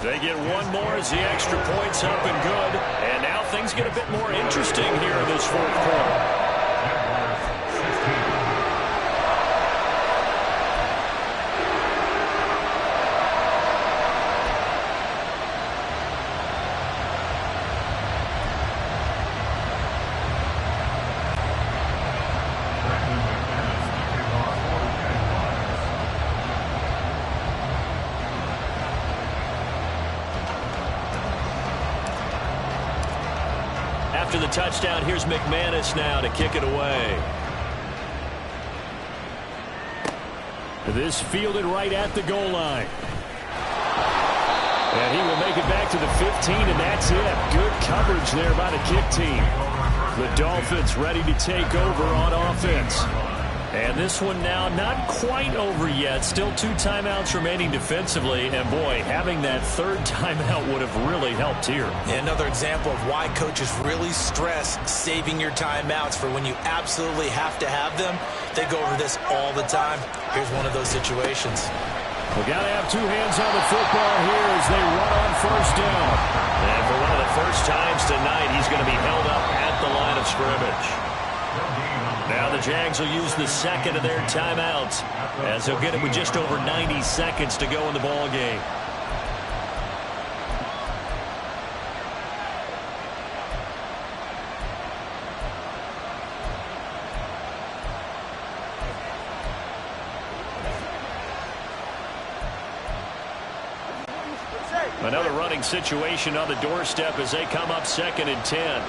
They get one more as the extra point's up and good. And now things get a bit more interesting here in this 4th quarter. After the touchdown, here's McManus now to kick it away. This fielded right at the goal line. And he will make it back to the 15, and that's it. Good coverage there by the kick team. The Dolphins ready to take over on offense. And this one now not quite over yet. Still 2 timeouts remaining defensively. And, boy, having that 3rd timeout would have really helped here. Another example of why coaches really stress saving your timeouts for when you absolutely have to have them. They go over this all the time. Here's one of those situations. We got to have 2 hands on the football here as they run on 1st down. And for one of the first times tonight, he's going to be held up at the line of scrimmage. Now the Jags will use the 2nd of their timeouts as they'll get it with just over 90 seconds to go in the ball game. Another running situation on the doorstep as they come up 2nd and 10.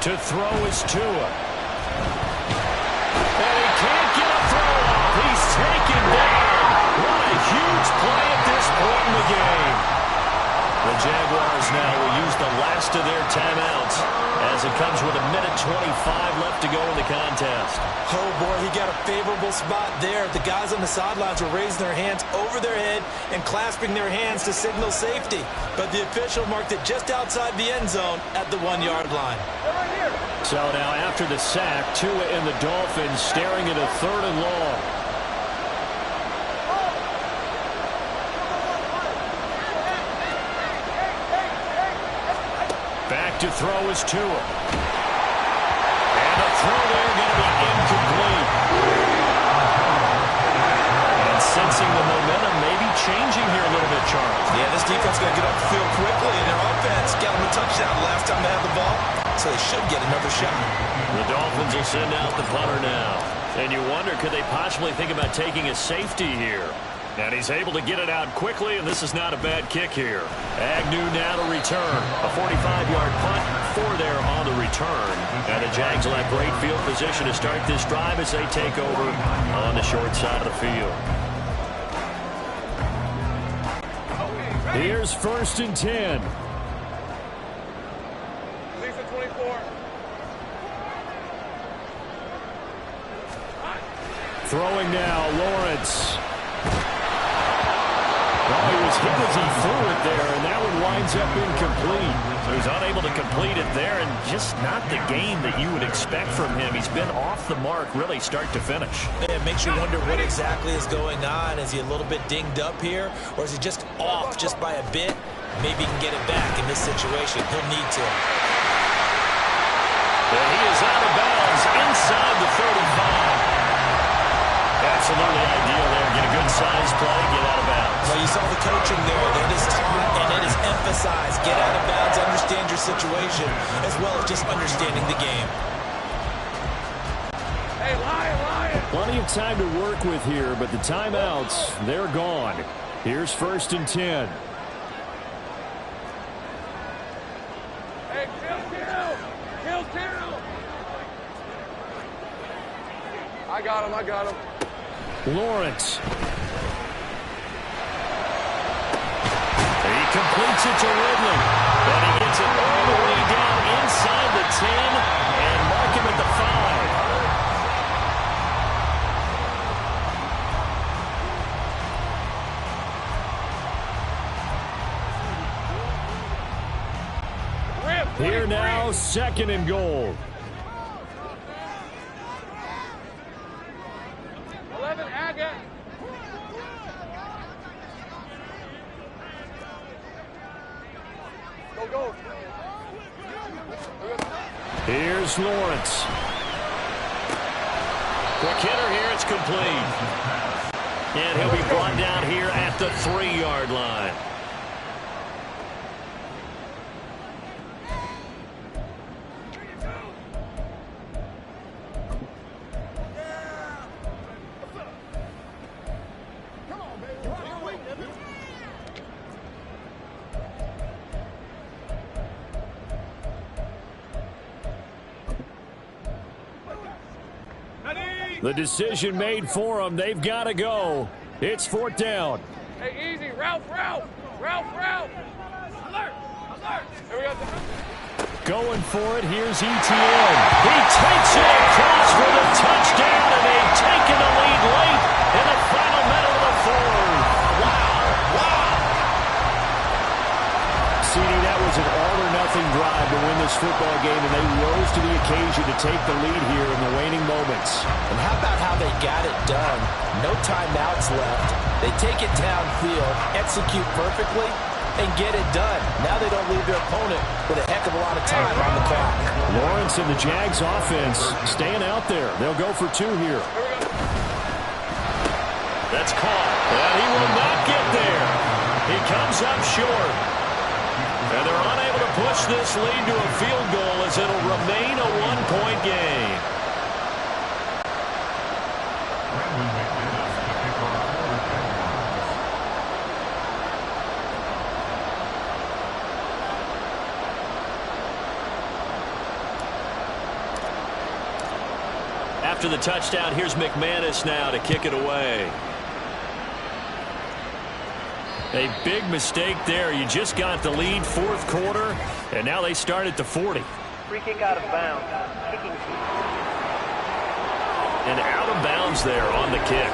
To throw is Tua. And he can't get a throw off. He's taken down. What a huge play at this point in the game. The Jaguars now will use the last of their timeouts as it comes with 1:25 left to go in the contest. Oh, boy, he got a favorable spot there. The guys on the sidelines were raising their hands over their head and clasping their hands to signal safety. But the official marked it just outside the end zone at the 1-yard line. So now after the sack, Tua and the Dolphins staring at a 3rd and long. Back to throw is Tua. And the throw there going to be incomplete. And sensing the momentum maybe changing here a little bit, Charles. Yeah, this defense got to get up the field quickly, and their offense got them a touchdown last time they had the ball, so they should get another shot. The Dolphins will send out the punter now. And you wonder, could they possibly think about taking a safety here? And he's able to get it out quickly, and this is not a bad kick here. Agnew now to return. A 45-yard punt, 4 there on the return. And the Jags will have great field position to start this drive as they take over on the short side of the field. Here's 1st and 10. Lisa 24. Throwing now, Lawrence. Oh, he was hit as he threw it there, and that one winds up incomplete. So he's unable to complete it there, and just not the game that you would expect from him. He's been off the mark, really, start to finish. It makes you wonder what exactly is going on. Is he a little bit dinged up here, or is he just off just by a bit? Maybe he can get it back in this situation. He'll need to. And he is out of bounds inside the 35. Absolutely ideal there. Get a good size play, get out of bounds. Well, you saw the coaching there. That is taught and it is emphasized. Get out of bounds, understand your situation, as well as just understanding the game. Hey, Lion! Plenty of time to work with here, but the timeouts, they're gone. Here's 1st and 10. Hey, kill! I got him. Lawrence. He completes it to Ridley. And he gets it all the way down inside the 10 and mark him at the 5. Here now, 2nd and goal. 11, Agate. Go. Here's Lawrence. Quick hitter here, it's complete. And he'll be brought down here at the 3-yard line. The decision made for them. They've got to go. It's 4th down. Hey, easy. Ralph. Alert. Here we go. Going for it. Here's ETN. He takes it across for the touchdown, and they've taken the lead late in the final minute of the 4th. Wow. CD, that was an all-or-nothing drive to win this football game, and they rose to the occasion to take the lead here in the waning moments. And how about how they got it done? No timeouts left. They take it downfield, execute perfectly, and get it done. Now they don't leave their opponent with a heck of a lot of time on the clock. Lawrence and the Jags offense staying out there. They'll go for 2 here. That's caught, and he will not get there. He comes up short. And they're unable to push this lead to a field goal as it'll remain a 1-point game. After the touchdown, here's McManus now to kick it away. A big mistake there. You just got the lead 4th quarter, and now they start at the 40. Free kick out of bounds. Kicking team. And out of bounds there on the kick.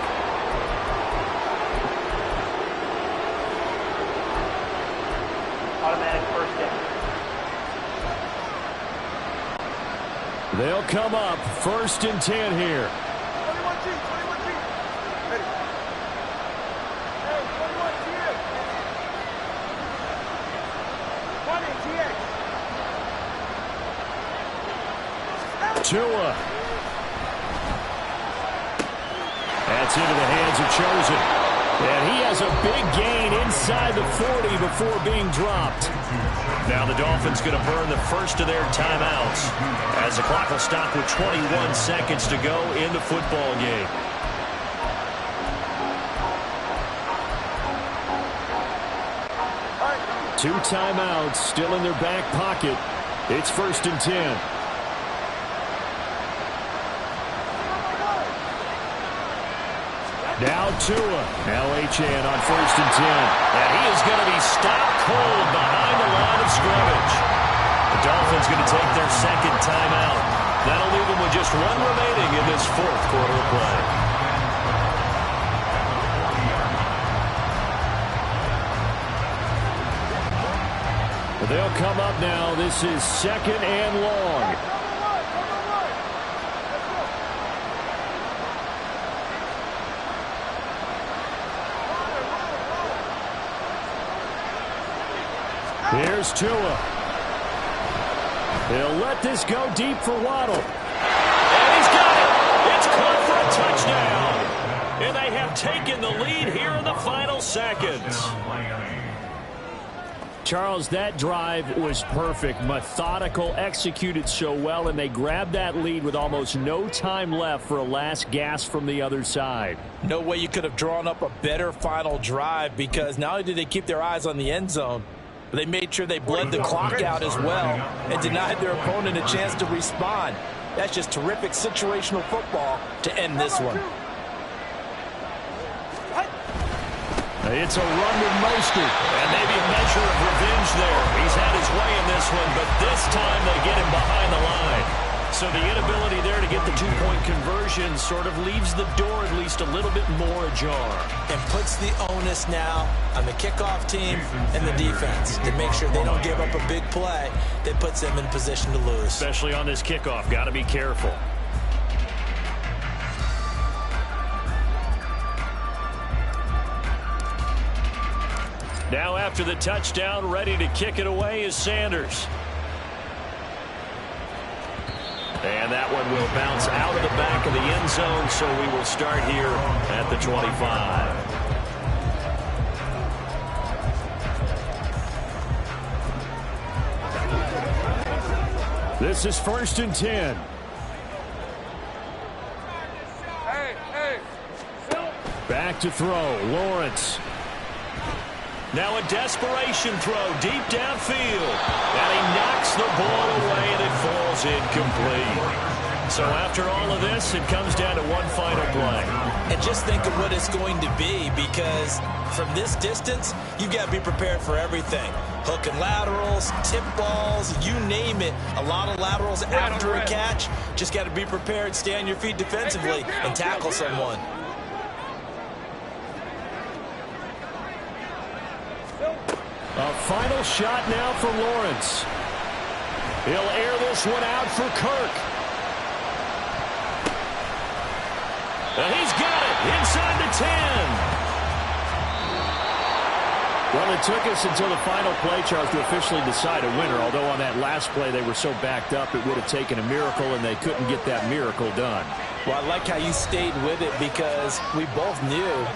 Automatic 1st down. They'll come up 1st and 10 here. 21 G. Ready. Hey, 21 GX. 20 GX. Tua. That's into the hands of Chosen. And he has a big gain inside the 40 before being dropped. Now the Dolphins going to burn the first of their timeouts as the clock will stop with 21 seconds to go in the football game. Two timeouts still in their back pocket. It's 1st and 10. Now Tua. LHN on 1st and 10. And he is going to be stopped cold behind the line of scrimmage. The Dolphins going to take their second timeout. That'll leave them with just one remaining in this 4th quarter of play. They'll come up now. This is 2nd and long. Here's Tua. He'll let this go deep for Waddle. And he's got it. It's caught for a touchdown. And they have taken the lead here in the final seconds. Charles, that drive was perfect, methodical, executed so well, and they grabbed that lead with almost no time left for a last gasp from the other side. No way you could have drawn up a better final drive, because not only did they keep their eyes on the end zone, but they made sure they bled the clock out as well and denied their opponent a chance to respond. That's just terrific situational football to end this one. It's a run with Mostert. And maybe a measure of revenge there. He's had his way in this one, but this time they get him behind the line. So the inability there to get the two-point conversion sort of leaves the door at least a little bit more ajar. And puts the onus now on the kickoff team and the defense to make sure they don't give up a big play that puts them in position to lose. Especially on this kickoff. Got to be careful. Now after the touchdown, ready to kick it away is Sanders. And that one will bounce out of the back of the end zone, so we will start here at the 25. This is 1st and 10. Back to throw, Lawrence. Now a desperation throw deep downfield. And he knocks the ball away and it falls incomplete. So after all of this, it comes down to one final play. And just think of what it's going to be, because from this distance, you've got to be prepared for everything. Hook and laterals, tip balls, you name it. A lot of laterals after a catch. Just got to be prepared, stay on your feet defensively, and tackle someone. A final shot now for Lawrence. He'll air this one out for Kirk. And he's got it inside the 10. Well, it took us until the final play, Charles, to officially decide a winner. Although on that last play they were so backed up, it would have taken a miracle, and they couldn't get that miracle done. Well, I like how you stayed with it, because we both knew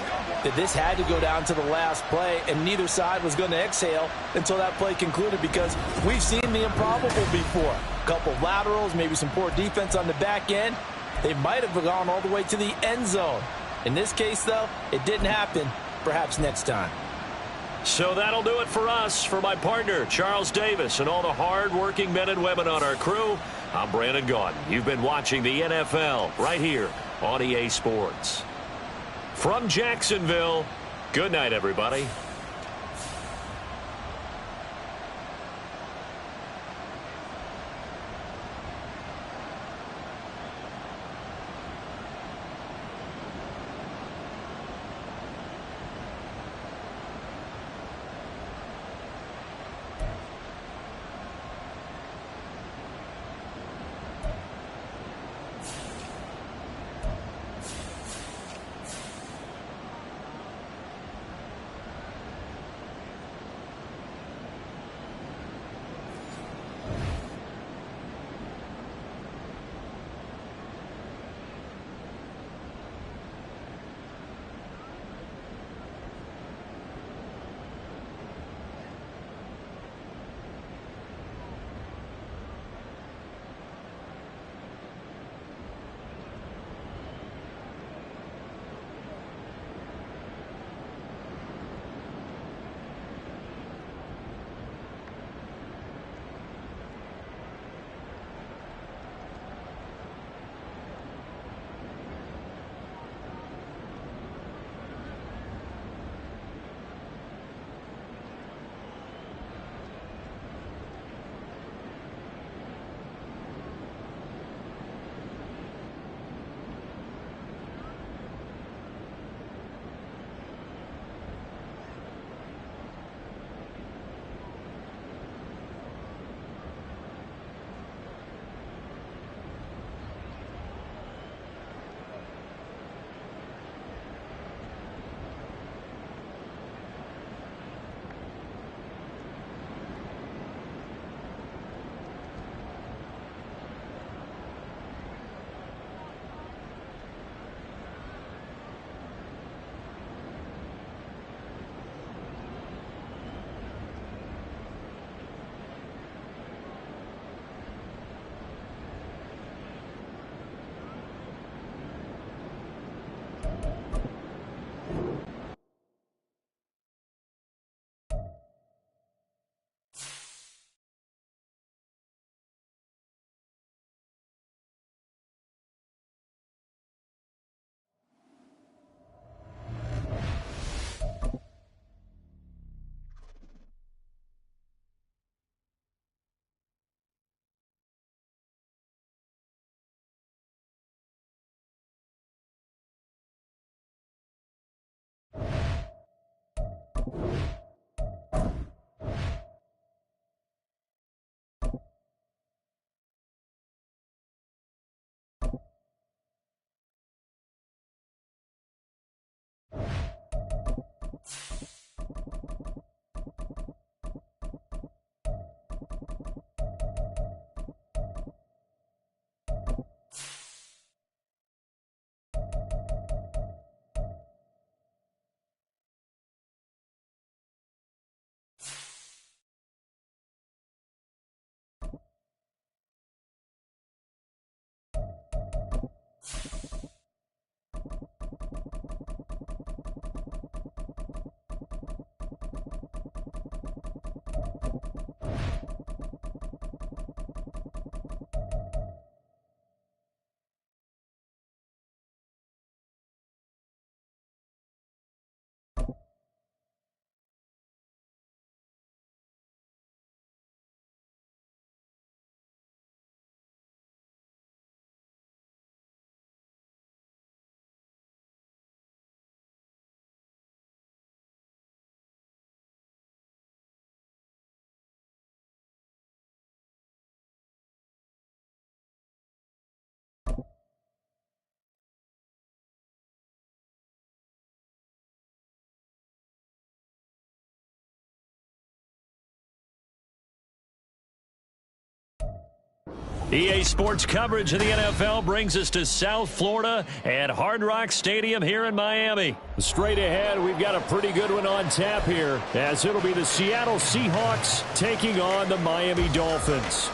that this had to go down to the last play, and neither side was going to exhale until that play concluded, because we've seen the improbable before. A couple of laterals, maybe some poor defense on the back end. They might have gone all the way to the end zone. In this case, though, it didn't happen. Perhaps next time. So that'll do it for us. For my partner, Charles Davis, and all the hard-working men and women on our crew, I'm Brandon Gaudin. You've been watching the NFL right here on EA Sports. From Jacksonville, good night, everybody. EA Sports coverage of the NFL brings us to South Florida at Hard Rock Stadium here in Miami. Straight ahead, we've got a pretty good one on tap here, as it'll be the Seattle Seahawks taking on the Miami Dolphins.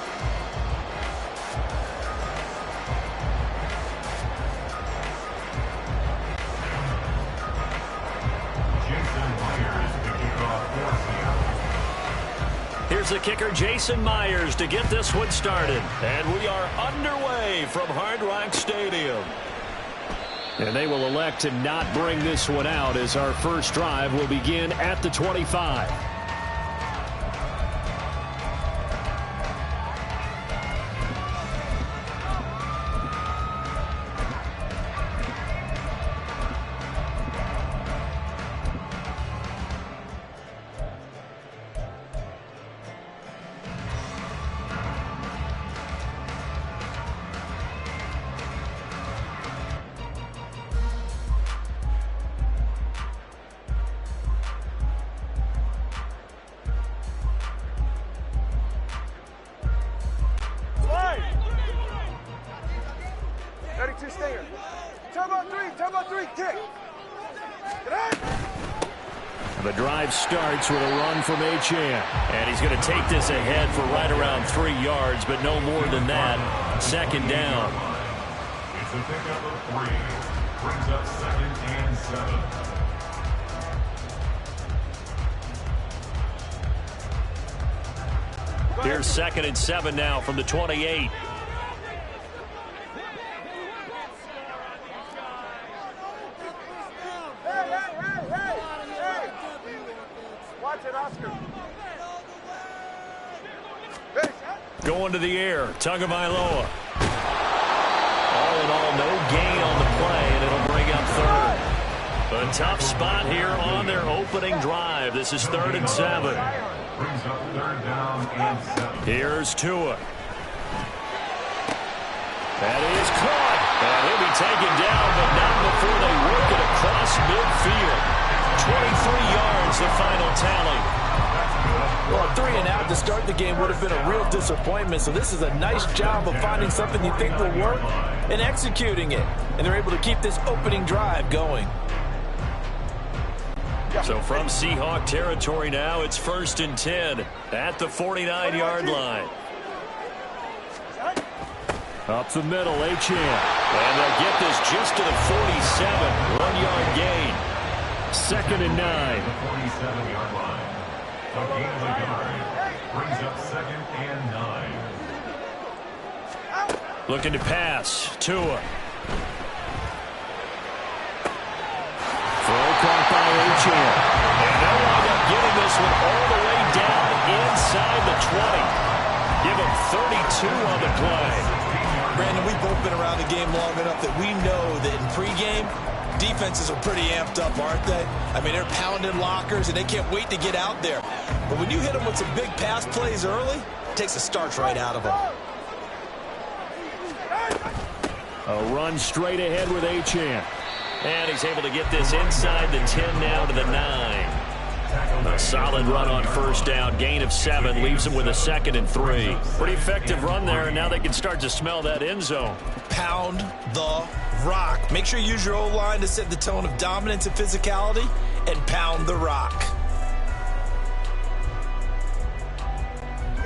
Here's the kicker, Jason Myers, to get this one started. And we are underway from Hard Rock Stadium. And they will elect to not bring this one out, as our first drive will begin at the 25. The drive starts with a run from Achane. And he's going to take this ahead for right around 3 yards, but no more than that. Second down. It's a pickup of 3. Brings up 2nd and 7. Here's 2nd and 7 now from the 28. Going to the air, Tagovailoa. All in all, no gain on the play, and it'll bring up 3rd. A tough spot here on their opening drive. This is 3rd and 7. Brings up 3rd down and 7. Here's Tua. That is caught. And he'll be taken down, but not before they work it across midfield. 23 yards, the final tally. Well, 3 and out to start the game would have been a real disappointment. So this is a nice job of finding something you think will work and executing it. And they're able to keep this opening drive going. So from Seahawk territory now, it's 1st and 10 at the 49-yard line. Up the middle, Achane. And they'll get this just to the 47. 1-yard gain. 2nd and 9. 47-yard line. A gain of a yard. Brings up 2nd and 9. Looking to pass. Tua. Throw caught by Achane. And they'll wind up getting this one all the way down inside the 20. Give him 32 on the play. Brandon, we've both been around the game long enough that we know that in pregame, Defenses are pretty amped up, aren't they? I mean, they're pounding lockers, and they can't wait to get out there. But when you hit them with some big pass plays early, it takes the starch right out of them. A run straight ahead with Achane. And he's able to get this inside the 10 now to the 9. A solid run on first down. Gain of 7 leaves him with a 2nd and 3. Pretty effective run there, and now they can start to smell that end zone. Pound the rock. Make sure you use your O-line to set the tone of dominance and physicality, and pound the rock.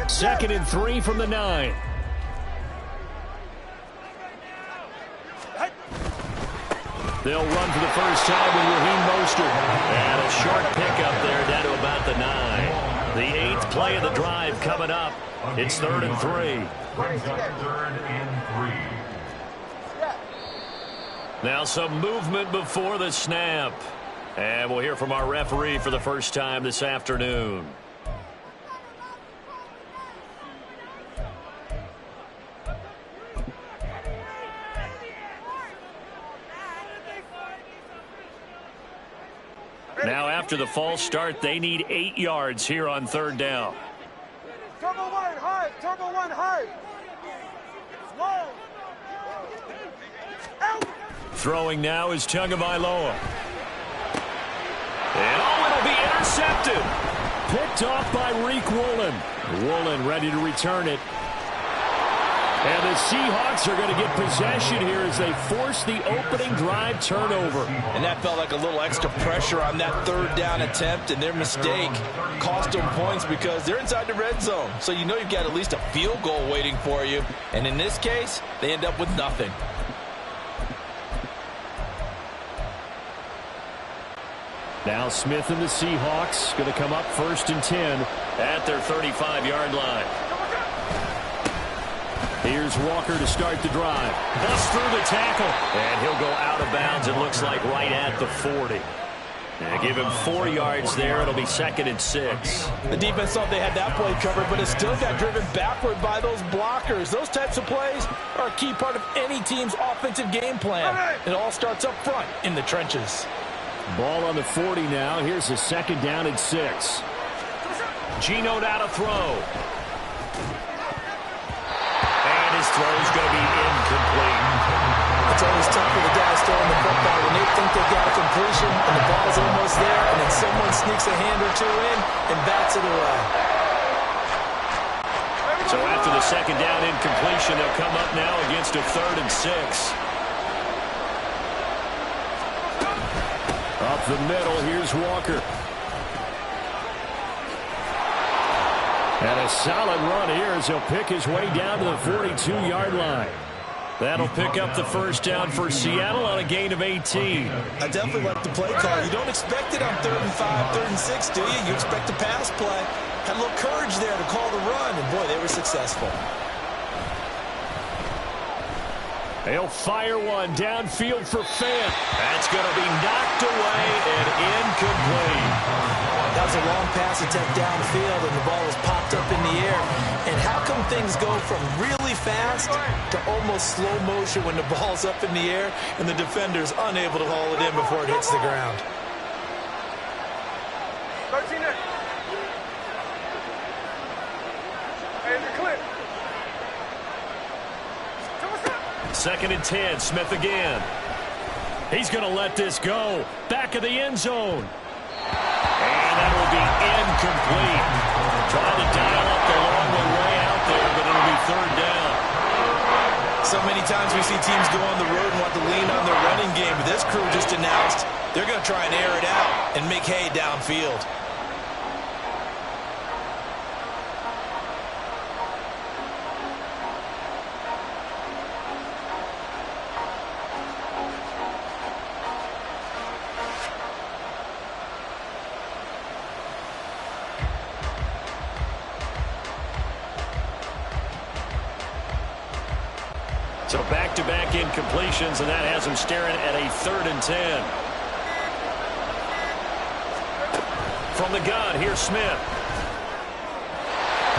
2nd and 3 from the 9. They'll run for the first time with Raheem Mostert. And a short pickup there down to about the 9. The 8th play of the drive coming up. It's 3rd and 3. Brings up 3rd and 3. Now some movement before the snap. And we'll hear from our referee for the first time this afternoon. Now after the false start, they need 8 yards here on 3rd down. Turbo 1 hard. Turbo 1 hard. Slow. Out. Throwing now is Tagovailoa. And it'll be intercepted. Picked off by Reek Woolen. Woolen ready to return it. And the Seahawks are going to get possession here as they force the opening drive turnover. And that felt like a little extra pressure on that 3rd down attempt, and their mistake cost them points because they're inside the red zone. So you know you've got at least a field goal waiting for you. And in this case, they end up with nothing. Now Smith and the Seahawks going to come up 1st and 10 at their 35-yard line. Here's Walker to start the drive. Busts through the tackle. And he'll go out of bounds, it looks like, right at the 40. And give him 4 yards there. It'll be 2nd and 6. The defense thought they had that play covered, but it still got driven backward by those blockers. Those types of plays are a key part of any team's offensive game plan. It all starts up front in the trenches. Ball on the 40 now. Here's a 2nd down and 6. Geno now to throw. His throw's going to be incomplete. It's always tough for the guys throwing the football when they think they've got a completion and the ball's almost there, and then someone sneaks a hand or two in and bats it away. So after the 2nd down incompletion, they'll come up now against a 3rd and 6. Up the middle, here's Walker. And a solid run here as he'll pick his way down to the 42-yard line. That'll pick up the first down for Seattle on a gain of 18. I definitely like the play call. You don't expect it on 3rd and 5, 3rd and 6, do you? You expect a pass play. Had a little courage there to call the run, and boy, they were successful. They'll fire one downfield for Fant. That's going to be knocked away and incomplete. That was a long pass attempt downfield, and the ball was popped up in the air. And how come things go from really fast to almost slow motion when the ball's up in the air and the defender's unable to haul it in before it hits the ground? 13 there. Hey, you're clear. 2nd and 10, Smith again. He's going to let this go. Back of the end zone. And that will be incomplete. Trying to dial up the long way out there, but it'll be 3rd down. So many times we see teams go on the road and want to lean on their running game, but this crew just announced they're going to try and air it out and make hay downfield. So back-to-back incompletions, and that has him staring at a 3rd and 10. From the gun, here's Smith.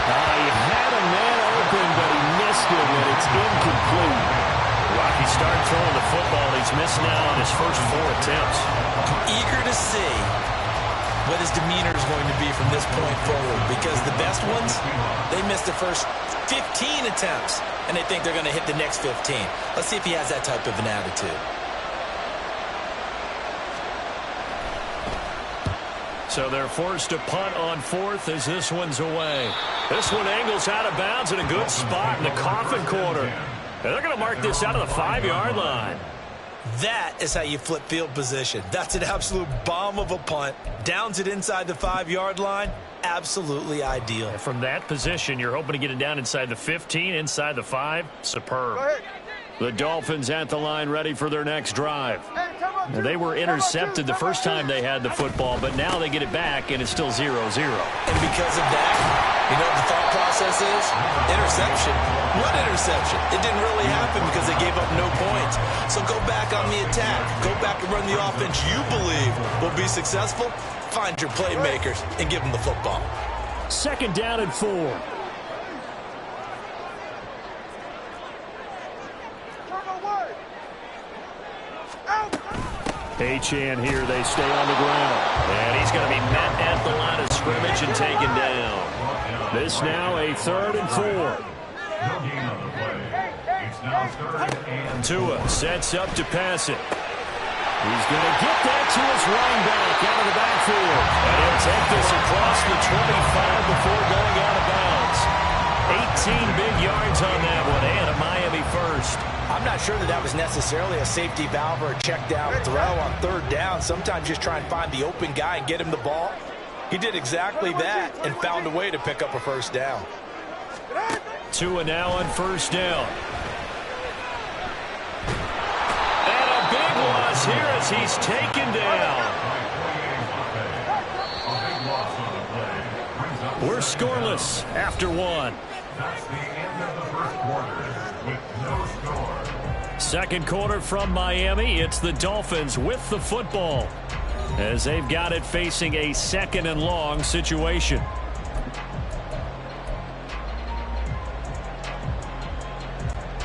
He had a man open, but he missed him, and it's incomplete. Rocky start throwing the football. He's missed now on his first 4 attempts. Eager to see what his demeanor is going to be from this point forward, because the best ones, they missed the first 15 attempts, and they think they're going to hit the next 15. Let's see if he has that type of an attitude. So they're forced to punt on 4th as this one's away. This one angles out of bounds in a good spot in the coffin corner. And they're going to mark this out of the 5-yard line. That is how you flip field position. That's an absolute bomb of a punt. Downs it inside the 5-yard line. Absolutely ideal. And from that position, you're hoping to get it down inside the 15, inside the 5. Superb. The Dolphins at the line ready for their next drive. Now, they were intercepted the first time they had the football, but now they get it back, and it's still 0-0. And because of that, you know what the thought process is? Interception. What interception? It didn't really happen because they gave up no points. So go back on the attack. Go back and run the offense you believe will be successful. Find your playmakers and give them the football. 2nd down and 4. Achane here. They stay on the ground. And he's going to be met at the line of scrimmage and taken down. This now a 3rd and 4. Tua sets up to pass it. He's going to get that to his running back out of the backfield. And he'll take this across the 25 before going out of bounds. 18 big yards on that one, and a Miami first. I'm not sure that was necessarily a safety valve or a check down throw on 3rd down. Sometimes just try and find the open guy and get him the ball. He did exactly that and found a way to pick up a 1st down. Tua now on 1st down. And a big loss here as he's taken down. We're scoreless after 1. That's the end of the first quarter with no score. 2nd quarter from Miami. It's the Dolphins with the football as they've got it facing a 2nd and long situation.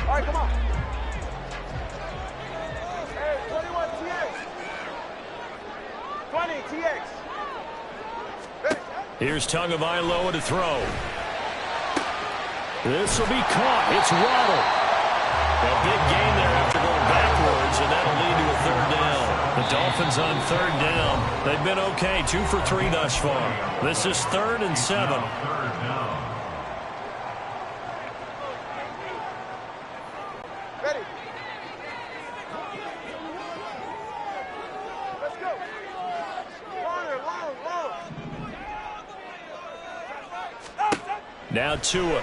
All right, come on. Hey, 21 TX. 20 TX. Here's Tagovailoa to throw. This will be caught. It's Waddle. A big gain there after going backwards, and that'll lead to a 3rd down. The Dolphins on 3rd down. They've been okay, 2 for 3 thus far. This is 3rd and 7. Ready. Let's go. Long. Now Tua.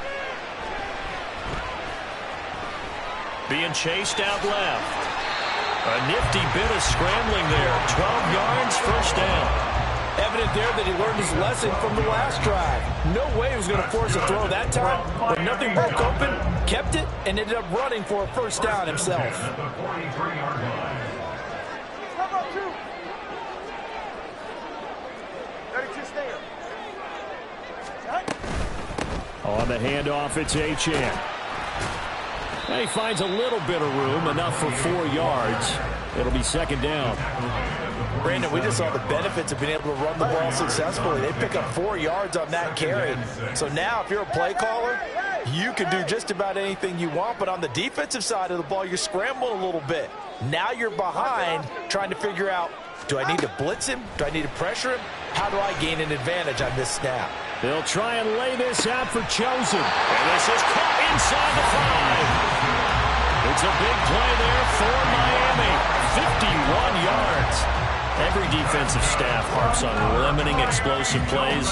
Being chased out left. A nifty bit of scrambling there. 12 yards, 1st down. Evident there that he learned his lesson from the last drive. No way he was going to force a throw that time, but nothing broke open, kept it, and ended up running for a 1st down himself. On the handoff, it's Achane. And he finds a little bit of room, enough for 4 yards. It'll be 2nd down. Brandon, we just saw the benefits of being able to run the ball successfully. They pick up 4 yards on that carry. So now if you're a play caller, you can do just about anything you want. But on the defensive side of the ball, you're scrambling a little bit. Now you're behind trying to figure out, do I need to blitz him? Do I need to pressure him? How do I gain an advantage on this snap? They'll try and lay this out for Chosen. And this is caught inside the 5. It's a big play there for Miami. 51 yards. Every defensive staff harps on limiting explosive plays.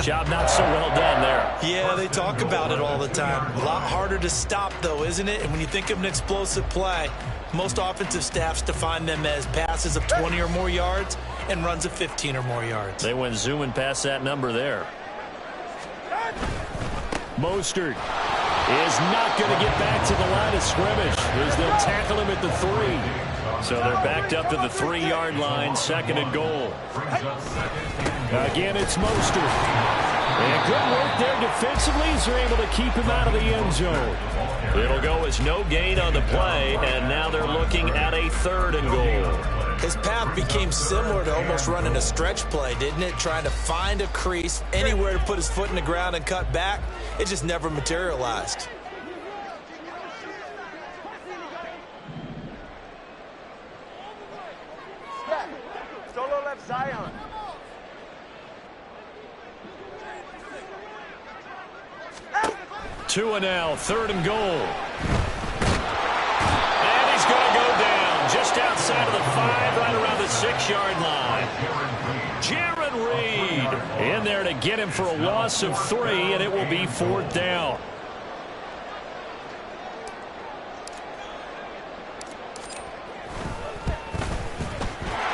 Job not so well done there. Yeah, they talk about it all the time. A lot harder to stop, though, isn't it? And when you think of an explosive play, most offensive staffs define them as passes of 20 or more yards and runs of 15 or more yards. They went zooming past that number there. Mostert is not going to get back to the line of scrimmage as they'll tackle him at the 3. So they're backed up to the 3-yard line, 2nd and goal. Again, it's Mostert. And good work there defensively as they're able to keep him out of the end zone. It'll go as no gain on the play, and now they're looking at a 3rd and goal. His path became similar to almost running a stretch play, didn't it? Trying to find a crease, anywhere to put his foot in the ground and cut back. It just never materialized. Solo left Zion. Two and now, 3rd and goal. And he's going to go down just outside of the 5, right around the 6-yard line. Jaron Reed in there to get him for a loss of 3, and it will be 4th down.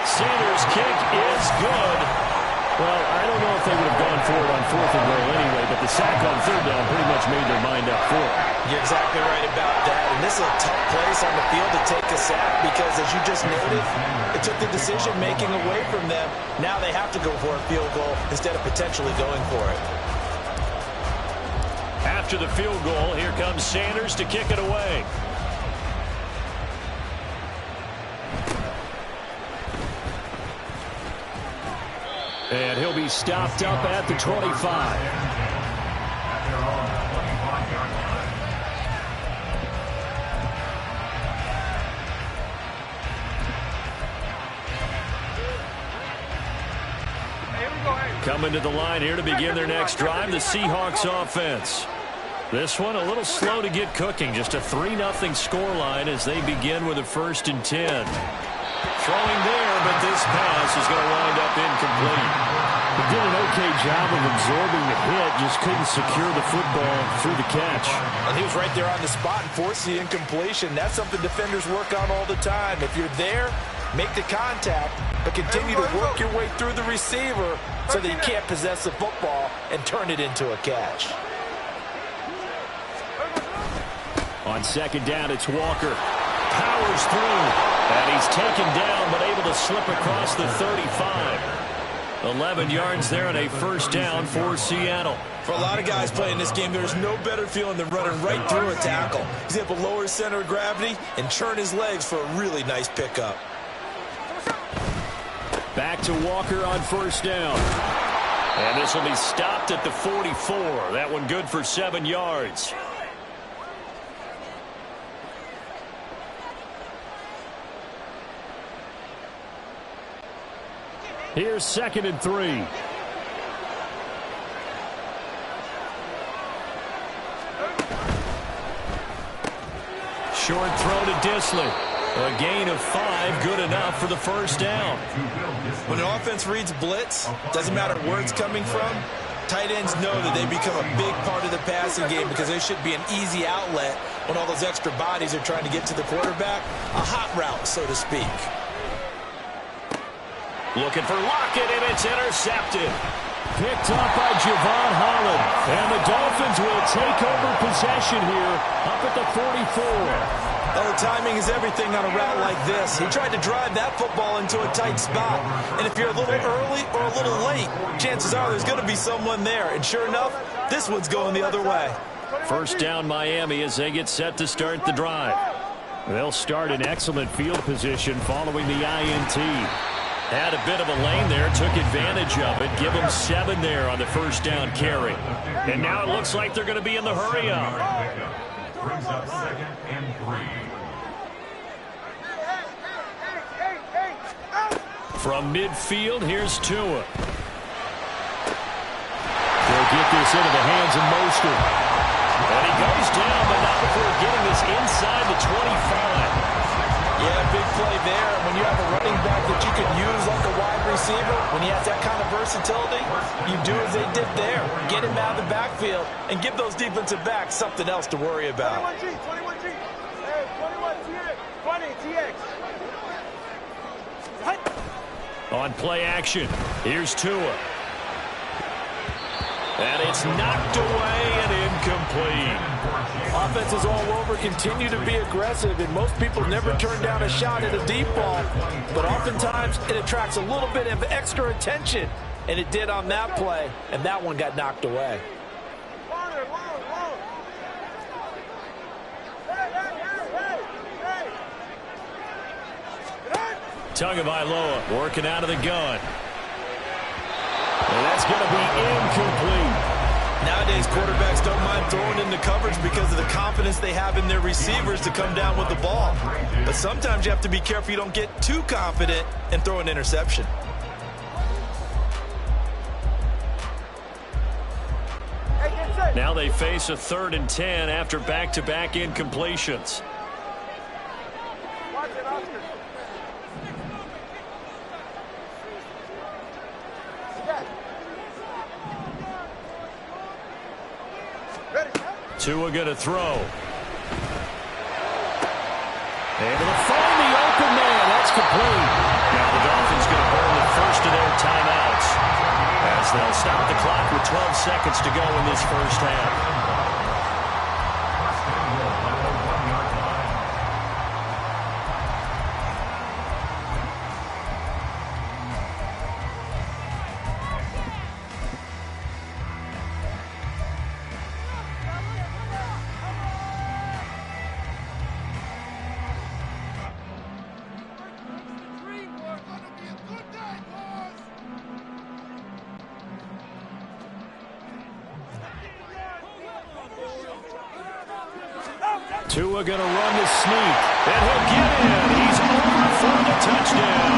Sanders' kick is good. Well, I don't know if they would have gone for it on 4th and goal anyway, but the sack on 3rd down pretty much made their mind up for it. You're exactly right about that. And this is a tough place on the field to take a sack because, as you just noted, it took the decision-making away from them. Now they have to go for a field goal instead of potentially going for it. After the field goal, here comes Sanders to kick it away. And he'll be stopped up at the 25. Coming to the line here to begin their next drive, the Seahawks offense. This one a little slow to get cooking. Just a 3-0 scoreline as they begin with a 1st and 10. Throwing there, but this pass is going to wind up incomplete. He did an okay job of absorbing the hit, just couldn't secure the football through the catch. And he was right there on the spot and forced the incompletion. That's something defenders work on all the time. If you're there, make the contact, but continue to work your way through the receiver so that you can't possess the football and turn it into a catch. On 2nd down, it's Walker. Powers through, and he's taken down but able to slip across the 35. 11 yards there and a 1st down for Seattle. For a lot of guys playing this game, there's no better feeling than running right through a tackle. He's able to lower his center of gravity and churn his legs for a really nice pickup. Back to Walker on 1st down. And this will be stopped at the 44. That one good for 7 yards. Here's 2nd and 3. Short throw to Disley. A gain of 5, good enough for the 1st down. When an offense reads blitz, doesn't matter where it's coming from, tight ends know that they become a big part of the passing game because there should be an easy outlet when all those extra bodies are trying to get to the quarterback. A hot route, so to speak. Looking for Lockett, and it's intercepted. Picked up by Javon Holland. And the Dolphins will take over possession here up at the 44. Well, the timing is everything on a route like this. He tried to drive that football into a tight spot. And if you're a little early or a little late, chances are there's going to be someone there. And sure enough, this one's going the other way. 1st down Miami as they get set to start the drive. They'll start in excellent field position following the INT. Had a bit of a lane there, took advantage of it. Give them 7 there on the 1st down carry. And now it looks like they're going to be in the hurry-up. Brings up 2nd and 3. From midfield, here's Tua. They'll get this into the hands of Mostert. And he goes down, but not before getting this inside the 25. Yeah, big play there. And when you have a running back that you can use like a wide receiver, when he has that kind of versatility, you do as they did there. Get him out of the backfield and give those defensive backs something else to worry about. 21G. Hey, 21 TX. 20 TX. On play action, here's Tua. And it's knocked away and incomplete. Offenses all over continue to be aggressive, and most people never turn down a shot at a deep ball. But oftentimes, it attracts a little bit of extra attention and it did on that play, and that one got knocked away. Tagovailoa working out of the gun. And that's going to be incomplete. Nowadays, quarterbacks don't mind throwing into coverage because of the confidence they have in their receivers to come down with the ball. But sometimes you have to be careful you don't get too confident and throw an interception. Now they face a 3rd and 10 after back-to-back incompletions. Watch it, Oscar. Tua going to throw. Able to find the open man. That's complete. Now the Dolphins going to burn the first of their timeouts as they'll stop the clock with 12 seconds to go in this first half. Tua going to run the sneak, and he'll get in. He's over for the touchdown.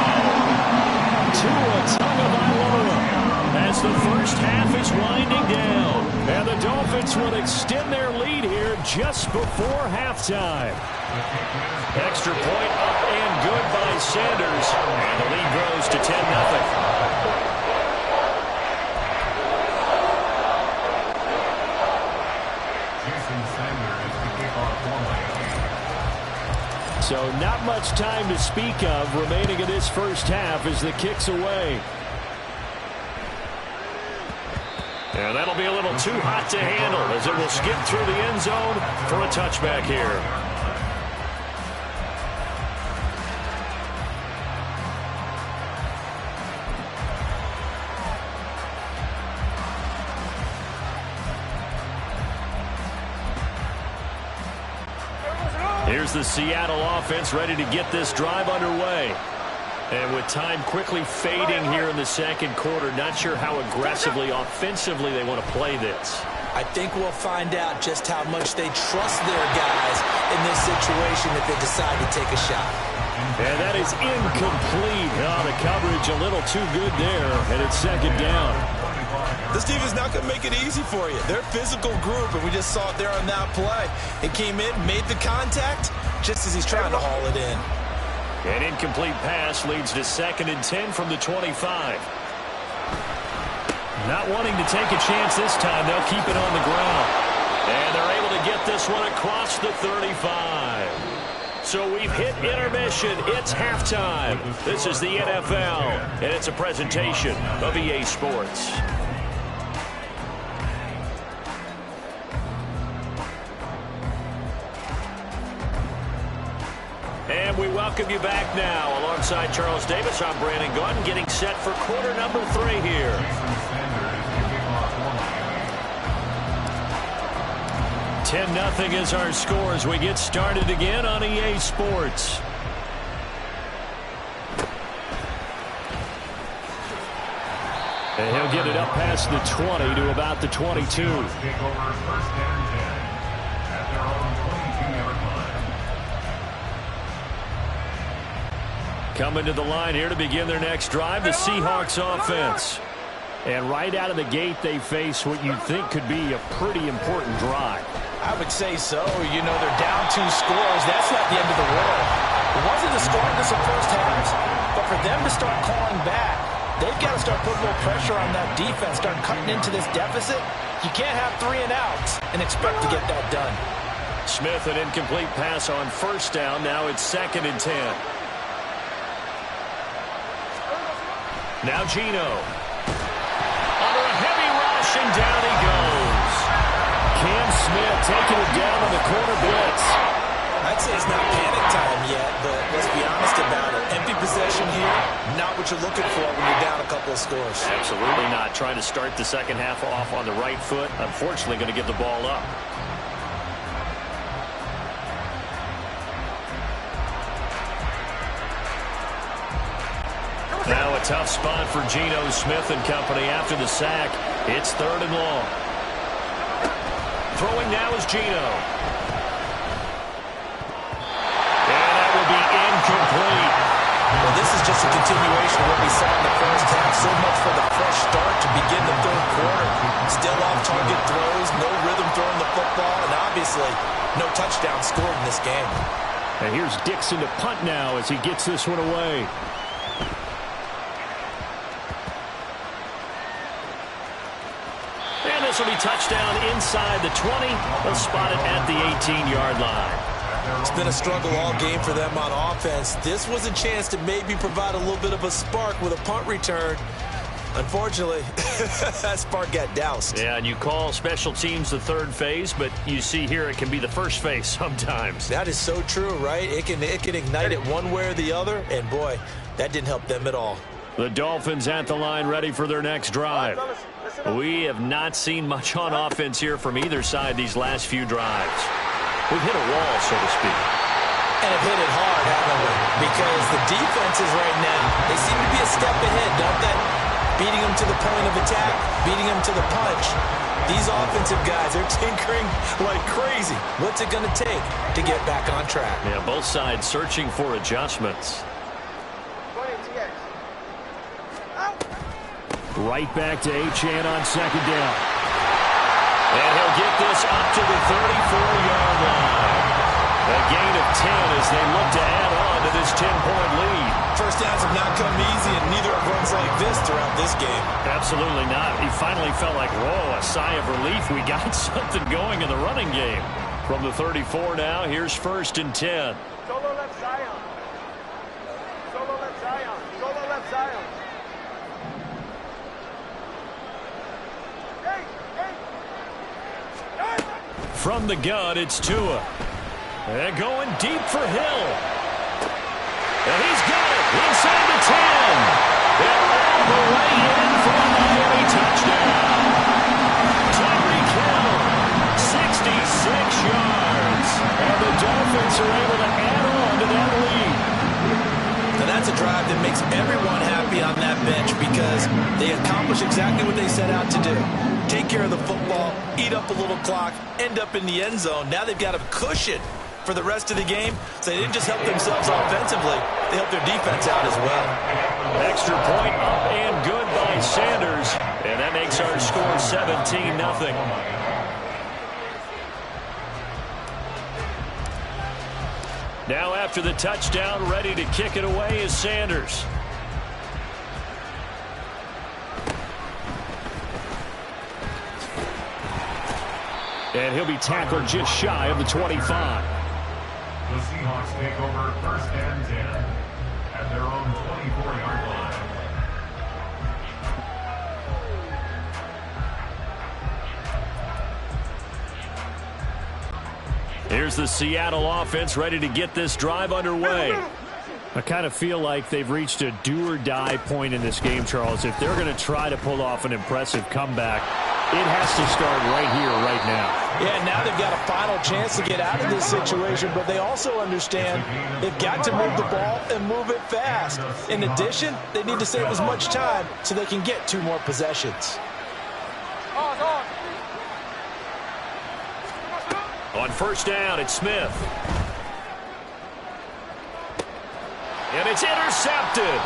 Tua Tagovailoa as the first half is winding down. And the Dolphins will extend their lead here just before halftime. Extra point up and good by Sanders. And the lead grows to 10-0. So not much time to speak of remaining in this first half as the kick's away. And that'll be a little too hot to handle as it will skip through the end zone for a touchback here. Here's the Seattle offense ready to get this drive underway. And with time quickly fading here in the second quarter, not sure how aggressively, offensively they want to play this. I think we'll find out just how much they trust their guys in this situation if they decide to take a shot. And that is incomplete. Oh, the coverage a little too good there, and it's second down. This team is not going to make it easy for you. They're a physical group, and we just saw it there on that play. It came in, made the contact, just as he's trying to haul it in. An incomplete pass leads to 2nd and 10 from the 25. Not wanting to take a chance this time, they'll keep it on the ground. And they're able to get this one across the 35. So we've hit intermission. It's halftime. This is the NFL, and it's a presentation of EA Sports. And we welcome you back now. Alongside Charles Davis, I'm Brandon Gordon, getting set for quarter number 3 here. 10-0 is our score as we get started again on EA Sports. And he'll get it up past the 20 to about the 22. Coming to the line here to begin their next drive, the Seahawks offense. And right out of the gate, they face what you'd think could be a pretty important drive. I would say so. You know, they're down 2 scores. That's not the end of the world. It wasn't the scoreness of first halves, but for them to start calling back, they've got to start putting more pressure on that defense, start cutting into this deficit. You can't have 3 and outs and expect to get that done. Smith, an incomplete pass on first down. Now it's 2nd and 10. Now Geno. Under a heavy rush, and down he goes. Cam Smith taking it down on the corner blitz. I'd say it's not panic time yet, but let's be honest about it. Empty possession possession here, not what you're looking for when you're down a couple of scores. Absolutely not. Trying to start the second half off on the right foot. Unfortunately, going to give the ball up. Now a tough spot for Geno Smith and company after the sack. It's 3rd and long. Throwing now is Geno. And that will be incomplete. Well, this is just a continuation of what we saw in the first half. So much for the fresh start to begin the 3rd quarter. Still off-target throws, no rhythm throwing the football, and obviously no touchdown scored in this game. And here's Dixon to punt now as he gets this one away. And this will be touchdown inside the 20. They'll spot it at the 18-yard line. It's been a struggle all game for them on offense. This was a chance to maybe provide a little bit of a spark with a punt return. Unfortunately, that spark got doused. Yeah, and you call special teams the 3rd phase, but you see here it can be the 1st phase sometimes. That is so true, right? It can ignite it one way or the other, and boy, that didn't help them at all. The Dolphins at the line ready for their next drive. We have not seen much on offense here from either side these last few drives. We've hit a wall, so to speak. And have hit it hard, haven't we? Because the defenses right now, they seem to be a step ahead, don't they? Beating them to the point of attack, beating them to the punch. These offensive guys are tinkering like crazy. What's it going to take to get back on track? Yeah, both sides searching for adjustments. Right back to Achane on 2nd down. And he'll get this up to the 34-yard line. A gain of 10 as they look to add on to this 10-point lead. First downs have not come easy, and neither have runs like this throughout this game. Absolutely not. He finally felt like, whoa, a sigh of relief. We got something going in the running game. From the 34 now, here's 1st and 10. Solo left Zion. Solo left Zion. Solo left Zion. From the gun, it's Tua. And going deep for Hill. And he's got it inside the 10. And all the way in for a Miami touchdown. Tyreek Hill, 66 yards. And the Dolphins are able to add on to that lead. And that's a drive that makes everyone happy on that bench because they accomplish exactly what they set out to do. Take care of the football, eat up a little clock, end up in the end zone. Now they've got a cushion for the rest of the game. So they didn't just help themselves offensively, they helped their defense out as well. Extra point up and good by Sanders. And that makes our score 17-0. Now after the touchdown, ready to kick it away is Sanders. And he'll be tackled just shy of the 25. The Seahawks take over 1st and 10 at their own 24-yard line. Here's the Seattle offense ready to get this drive underway. I kind of feel like they've reached a do-or-die point in this game, Charles. If they're going to try to pull off an impressive comeback, it has to start right here, right now. Yeah, now they've got a final chance to get out of this situation, but they also understand they've got to move the ball and move it fast. In addition, they need to save as much time so they can get 2 more possessions. On 1st down, it's Smith. And it's intercepted.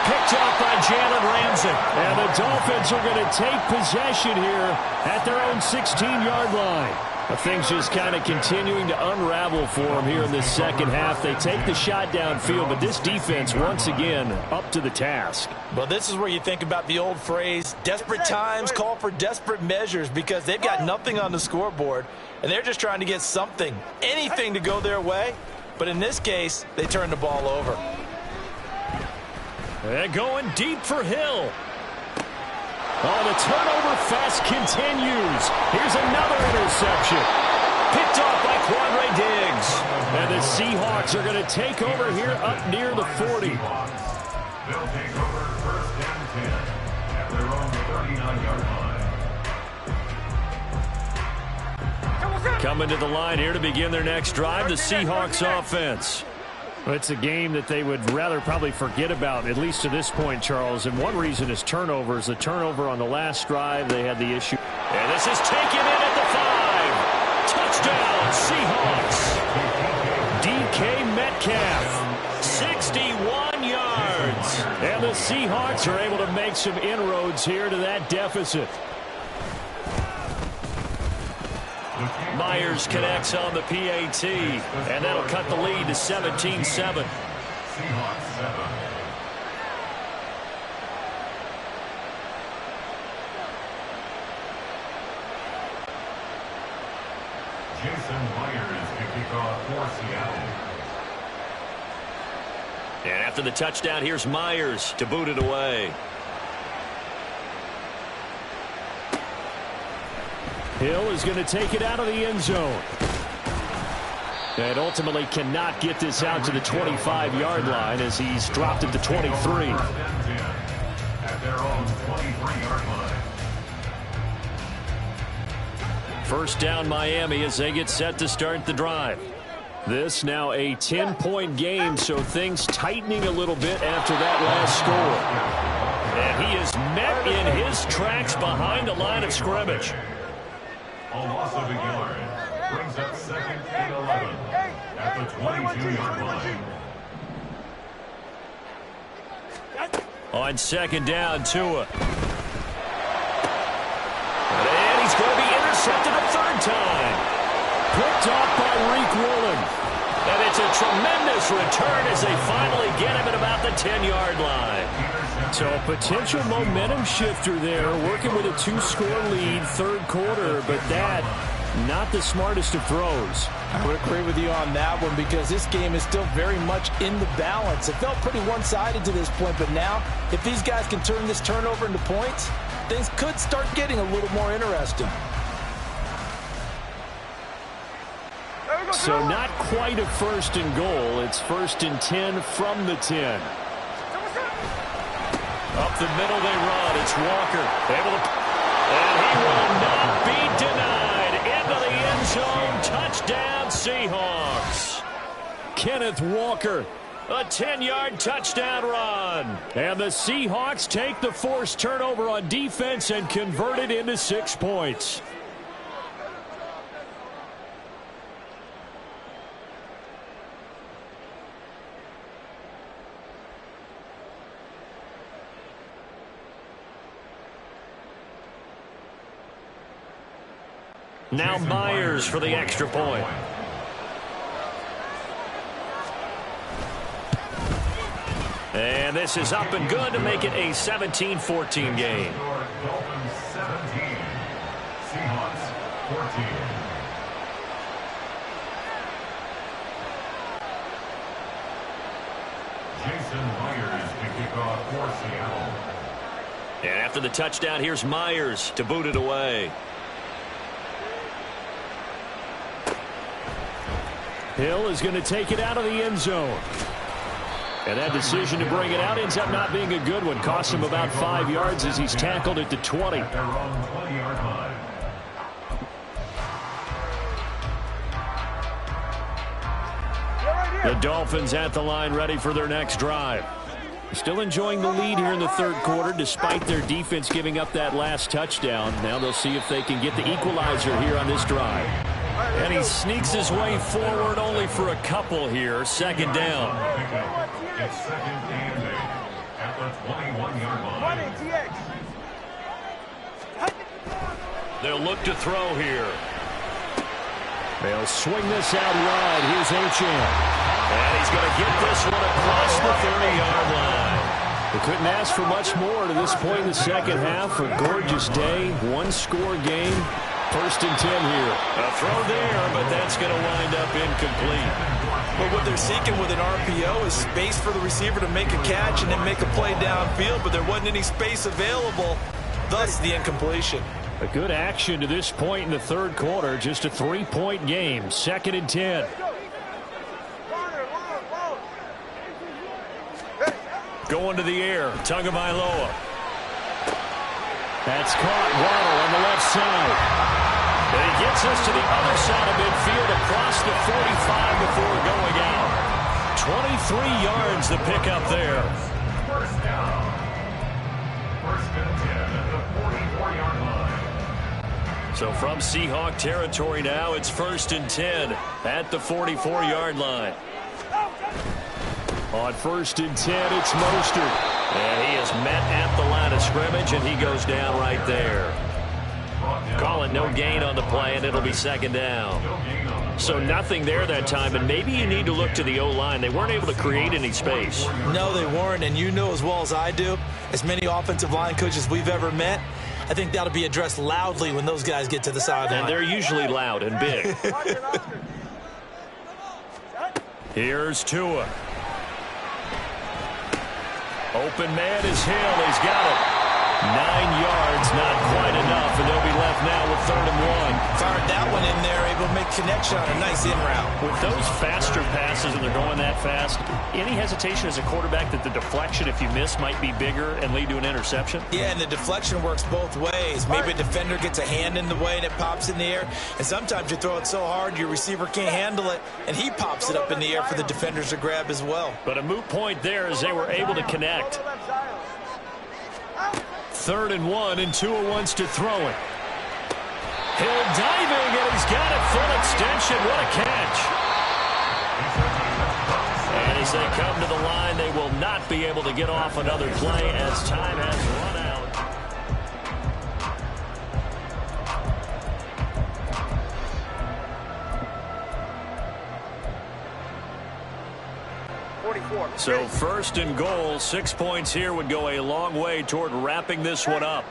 Picked up by Jalen Ramsey. And the Dolphins are going to take possession here at their own 16-yard line. Things just kind of continuing to unravel for them here in this second half. They take the shot downfield, but this defense, once again, up to the task. Well, this is where you think about the old phrase, desperate times call for desperate measures, because they've got nothing on the scoreboard, and they're just trying to get something, anything to go their way. But in this case, they turn the ball over. And going deep for Hill. Oh, the turnover fest continues. Here's another interception. Picked off by Quandre Diggs. And the Seahawks are going to take over here up near the 40. They'll take over 1st and 10 at their own 39-yard line. Coming to the line here to begin their next drive, the Seahawks offense. It's a game that they would rather probably forget about, at least to this point, Charles. And one reason is turnovers. The turnover on the last drive, they had the issue. And this is taken in at the 5. Touchdown, Seahawks. DK Metcalf, 61 yards. And the Seahawks are able to make some inroads here to that deficit. Myers connects on the PAT, and that'll cut the lead to 17-7. Seahawks 7. Jason Myers to kick off for Seattle. And after the touchdown, here's Myers to boot it away. Hill is going to take it out of the end zone. And ultimately cannot get this out to the 25-yard line as he's dropped it to 23. At their own 23-yard line. First down, Miami, as they get set to start the drive. This now a 10-point game, so things tightening a little bit after that last score. And he is met in his tracks behind the line of scrimmage. A loss of a yard brings up 2nd and 11 at the 22-yard line. On second down, Tua. And he's going to be intercepted a third time. Picked off by Reek Woolen. And it's a tremendous return as they finally get him at about the 10-yard line. So a potential momentum shifter there, working with a 2-score lead, third quarter, but that, not the smartest of throws. I would agree with you on that one because this game is still very much in the balance. It felt pretty one-sided to this point, but now, if these guys can turn this turnover into points, things could start getting a little more interesting. So not quite a 1st and goal. It's 1st and 10 from the 10. Up the middle they run. It's Walker. And he will not be denied. Into the end zone. Touchdown, Seahawks. Kenneth Walker. A 10-yard touchdown run. And the Seahawks take the forced turnover on defense and convert it into 6 points. Now Myers for the extra point. And this is up and good to make it a 17-14 game. Dolphins 17, Seahawks 14. Jason Myers to kick off for Seattle. And after the touchdown, here's Myers to boot it away. Hill is going to take it out of the end zone. And that decision to bring it out ends up not being a good one. Costs him about 5 yards as he's tackled at the 20. At their own 20-yard line. The Dolphins at the line ready for their next drive. Still enjoying the lead here in the third quarter despite their defense giving up that last touchdown. Now they'll see if they can get the equalizer here on this drive. And he sneaks his way forward only for a couple here. Second down. It's 2nd and 8 at the 21-yard line. They'll look to throw here. They'll swing this out wide. Here's Achane. And he's going to get this one across the 30-yard line. They couldn't ask for much more to this point in the second half. A gorgeous day, 1-score game. 1st and 10 here. A throw there, but that's going to wind up incomplete. But what they're seeking with an RPO is space for the receiver to make a catch and then make a play downfield, but there wasn't any space available, thus the incompletion. A good action to this point in the third quarter. Just a 3-point game. 2nd and 10. Going to the air. Tagovailoa. That's caught. Waddle on the left side. And he gets us to the other side of midfield across the 45 before going out. 23 yards to pick up there. First down. First and 10 at the 44-yard line. So from Seahawk territory now, it's 1st and 10 at the 44-yard line. On 1st and 10, it's Mostert. And he is met at the line of scrimmage, and he goes down right there. Call it no gain on the play, and it'll be 2nd down. So nothing there that time, and maybe you need to look to the O-line. They weren't able to create any space. No, they weren't, and you know as well as I do, as many offensive line coaches we've ever met, I think that'll be addressed loudly when those guys get to the sideline. And they're usually loud and big. Here's Tua. Open man is Hill. He's got it. 9 yards, not quite enough, and they'll be left now with 3rd and 1. Fired that one in there, able to make connection on a nice in route. With those faster passes and they're going that fast, any hesitation as a quarterback that the deflection, if you miss, might be bigger and lead to an interception? Yeah, and the deflection works both ways. Maybe a defender gets a hand in the way and it pops in the air, and sometimes you throw it so hard your receiver can't handle it, and he pops it up in the air for the defenders to grab as well. But a moot point there as they were able to connect. 3rd and 1, and Tua wants to throw it. Hill diving, and he's got it. Full extension. What a catch. And as they come to the line, they will not be able to get off another play as time has run out. So 1st and goal, 6 points here would go a long way toward wrapping this one up.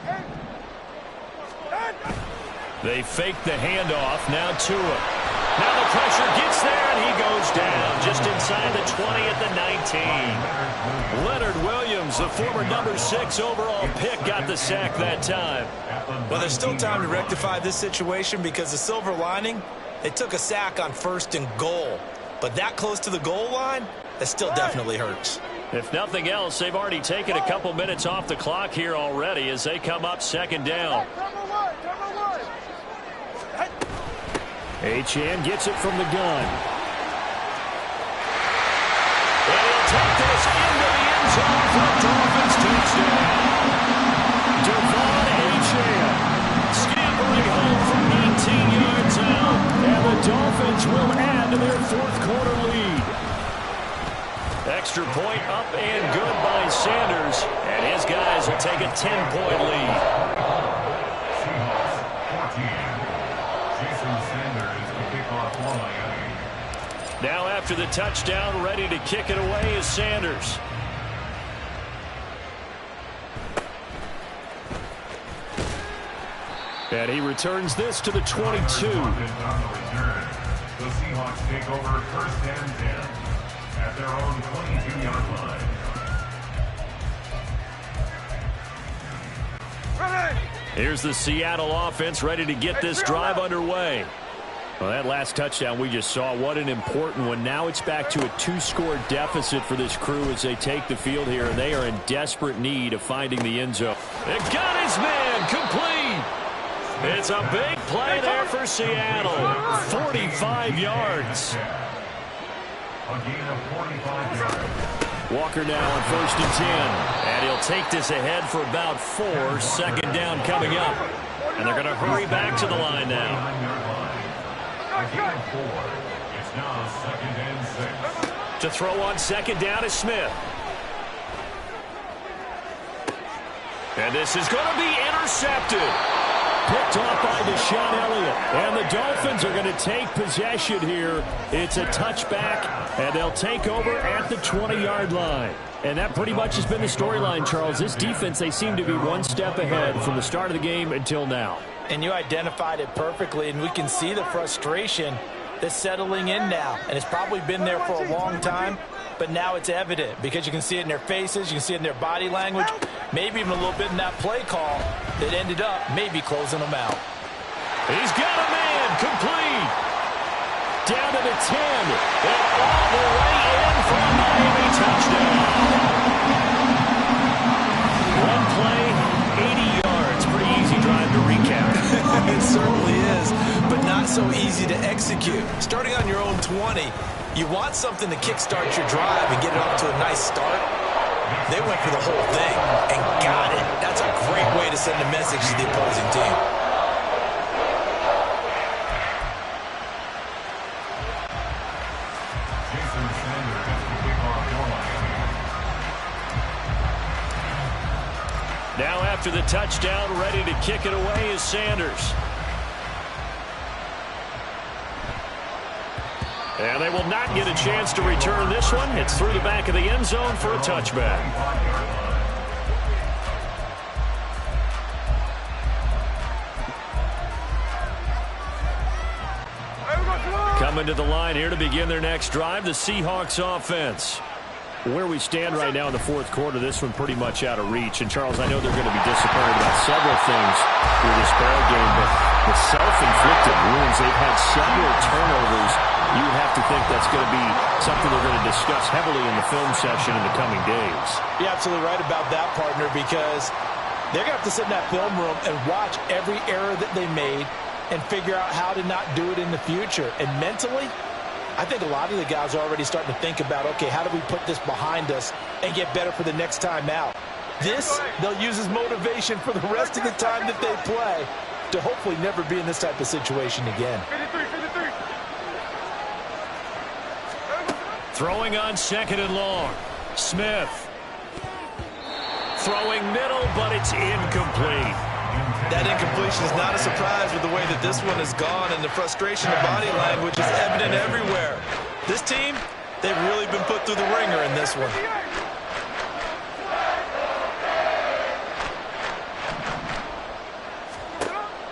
They fake the handoff. Now Tua. Now the pressure gets there, and he goes down just inside the 20 at the 19. Leonard Williams, the former number 6 overall pick, got the sack that time. Well, there's still time to rectify this situation because the silver lining, they took a sack on 1st and goal. But that close to the goal line, that still definitely hurts. If nothing else, they've already taken a couple minutes off the clock here already as they come up 2nd down. Achane gets it from the gun. And he'll take this into the end zone for a Dolphins touchdown. Devon Achane scampering home from 18 yards out. And the Dolphins will add to their 4th quarter lead. Extra point up and good by Sanders. And his guys will take a 10-point lead. Seahawks 14. Jason Sanders to kick off for Miami. Now after the touchdown, ready to kick it away is Sanders. And he returns this to the 22. On the return, the Seahawks take over 1st and 10 at their own 22-yard line. Here's the Seattle offense ready to get this drive underway. Well, that last touchdown we just saw, what an important one. Now it's back to a 2-score deficit for this crew as they take the field here, and they are in desperate need of finding the end zone. It got his man complete. It's a big play there for Seattle. 45 yards. A gain of 45 yards. Walker now on 1st and 10. And he'll take this ahead for about 4. 2nd down coming up. And they're going to hurry back to the line now. A gain of 4. It's now 2nd and 6. To throw on 2nd down is Smith. And this is going to be intercepted. Picked off by Deshaun Elliott. And the Dolphins are going to take possession here. It's a touchback, and they'll take over at the 20-yard line. And that pretty much has been the storyline, Charles. This defense, they seem to be one step ahead from the start of the game until now. And you identified it perfectly, and we can see the frustration that's settling in now. And it's probably been there for a long time, but now it's evident because you can see it in their faces, you can see it in their body language, maybe even a little bit in that play call that ended up maybe closing them out. He's got a man complete. Down to the 10. And all the way in for a Miami touchdown. play, 80 yards. Pretty easy drive to recap. It certainly is, but not so easy to execute. Starting on your own 20, you want something to kickstart your drive and get it off to a nice start. They went for the whole thing and got it. That's a great way to send a message to the opposing team. Now after the touchdown, ready to kick it away is Sanders. And they will not get a chance to return this one. It's through the back of the end zone for a touchback. Coming to the line here to begin their next drive, the Seahawks offense. Where we stand right now in the fourth quarter, this one pretty much out of reach. And, Charles, I know they're going to be disappointed about several things through this ball game, but the self-inflicted wounds, they've had several turnovers. You would have to think that's going to be something they're going to discuss heavily in the film session in the coming days. You're absolutely right about that, partner, because they're going to have to sit in that film room and watch every error that they made and figure out how to not do it in the future. And mentally, I think a lot of the guys are already starting to think about, okay, how do we put this behind us and get better for the next time out? This, they'll use as motivation for the rest of the time that they play to hopefully never be in this type of situation again. Throwing on second and long. Smith. Throwing middle, but it's incomplete. That incompletion is not a surprise with the way that this one has gone, and the frustration of body language is evident everywhere. This team, they've really been put through the ringer in this one.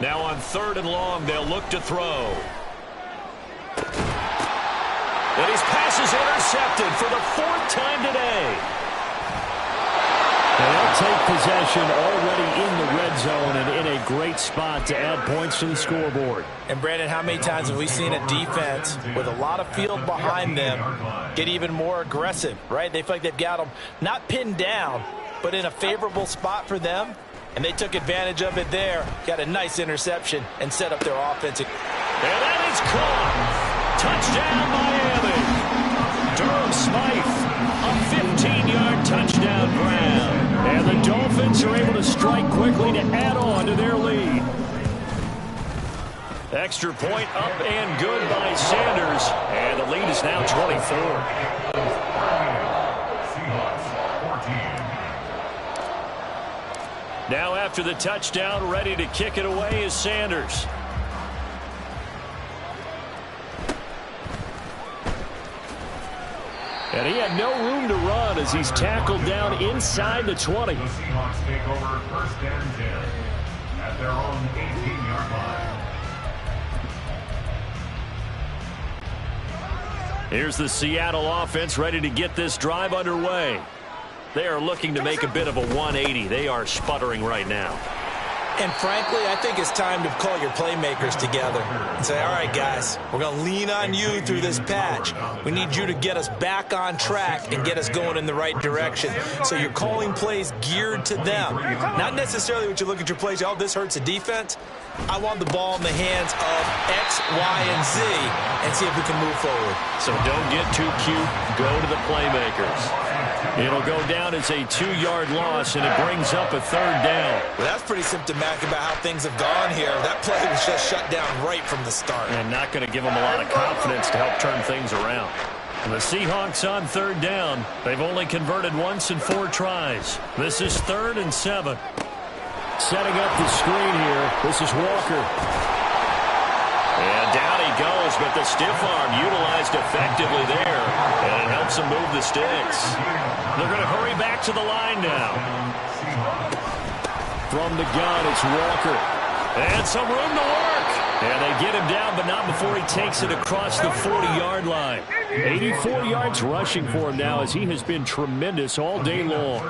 Now on third and long, they'll look to throw. And his pass is intercepted for the fourth time today. And they'll take possession already in the red zone and in a great spot to add points to the scoreboard. And, Brandon, how many times have we seen a defense with a lot of field behind them get even more aggressive, right? They feel like they've got them not pinned down, but in a favorable spot for them. And they took advantage of it there, got a nice interception, and set up their offense. And that is caught. Touchdown, Miami. Durham Smythe, a 15-yard touchdown grab. And the Dolphins are able to strike quickly to add on to their lead. Extra point up and good by Sanders. And the lead is now 24. Now after the touchdown, ready to kick it away is Sanders. And he had no room to run as he's tackled down inside the 20. The Seahawks take over first and 10 at their own 18-yard line. Here's the Seattle offense ready to get this drive underway. They are looking to make a bit of a 180. They are sputtering right now. And frankly, I think it's time to call your playmakers together and say, all right, guys, we're going to lean on you through this patch. We need you to get us back on track and get us going in the right direction. So you're calling plays geared to them. Not necessarily what you look at your plays, oh, this hurts the defense. I want the ball in the hands of X, Y, and Z and see if we can move forward. So don't get too cute. Go to the playmakers. It'll go down as a 2-yard loss, and it brings up a third down. Well, that's pretty symptomatic about how things have gone here. That play was just shut down right from the start. And not going to give them a lot of confidence to help turn things around. And the Seahawks on third down. They've only converted once in 4 tries. This is 3rd and 7. Setting up the screen here. This is Walker. And down he goes, but the stiff arm utilized effectively there. And it helps him move the sticks. They're going to hurry back to the line now. From the gun, it's Walker. And some room to work. And they get him down, but not before he takes it across the 40-yard line. 84 yards rushing for him now as he has been tremendous all day long.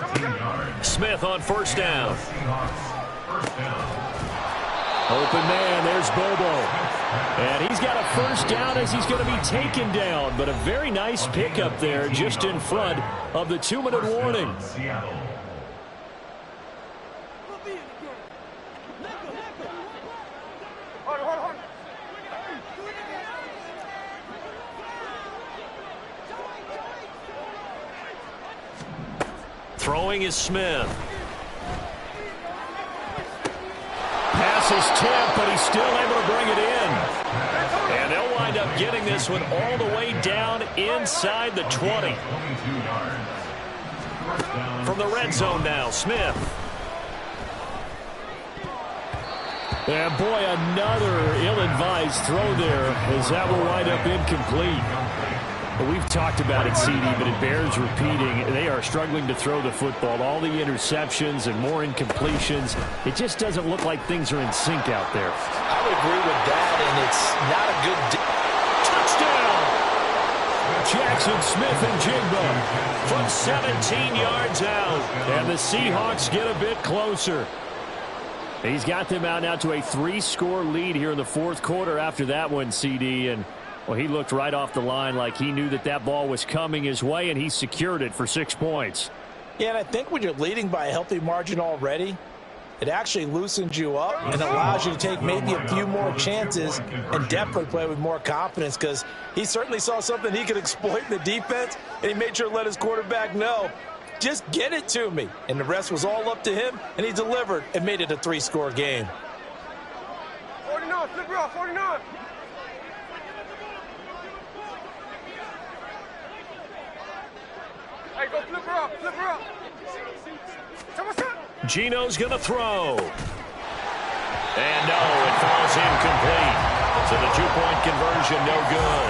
Smith on first down. Open man, there's Bobo. And he's got a first down as he's going to be taken down. But a very nice pickup there just in front of the 2-minute warning. Throwing is Smith. Pass is tipped, but he's still able to bring it in. And they'll wind up getting this one all the way down inside the 20. From the red zone now, Smith. And boy, another ill-advised throw there, as that will wind up incomplete. We've talked about it, CD, but it bears repeating. They are struggling to throw the football. All the interceptions and more incompletions. It just doesn't look like things are in sync out there. I would agree with that, and it's not a good touchdown. Jackson Smith and Jigba from 17 yards out. And the Seahawks get a bit closer. He's got them out now to a 3-score lead here in the fourth quarter after that one, CD. And well, he looked right off the line like he knew that that ball was coming his way, and he secured it for 6 points. Yeah, and I think when you're leading by a healthy margin already, it actually loosens you up and allows you to take maybe a few more chances and definitely play with more confidence, because he certainly saw something he could exploit in the defense, and he made sure to let his quarterback know, just get it to me. And the rest was all up to him, and he delivered and made it a 3-score game. 49, flip her off, 49. Hey, go flip her up, flip her up. Gino's going to throw. And no, it falls incomplete. So the 2-point conversion, no good.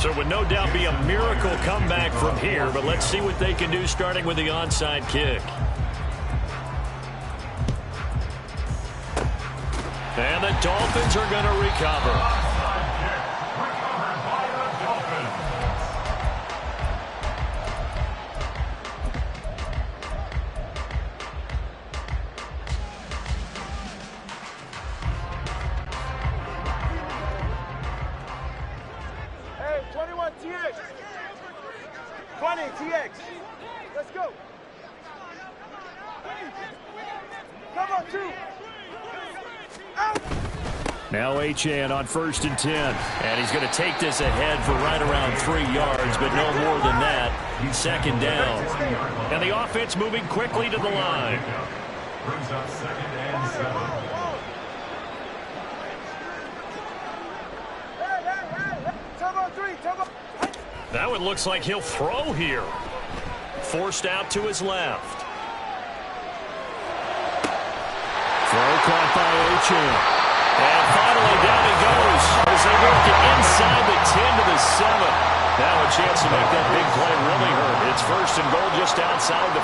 So it would no doubt be a miracle comeback from here, but let's see what they can do starting with the onside kick. And the Dolphins are going to recover. Hey, 21 TX. 20 TX. Let's go. Come on, 2. Out. Now Achane on 1st and 10. And he's going to take this ahead for right around 3 yards, but no more than that. 2nd down. And the offense moving quickly to the line. Brings up 2nd and 7. That one looks like he'll throw here. Forced out to his left. Throw caught by Achane. And finally down he goes as they work it inside the 10 to the 7. Now a chance to make that big play really hurt. It's 1st and goal just outside the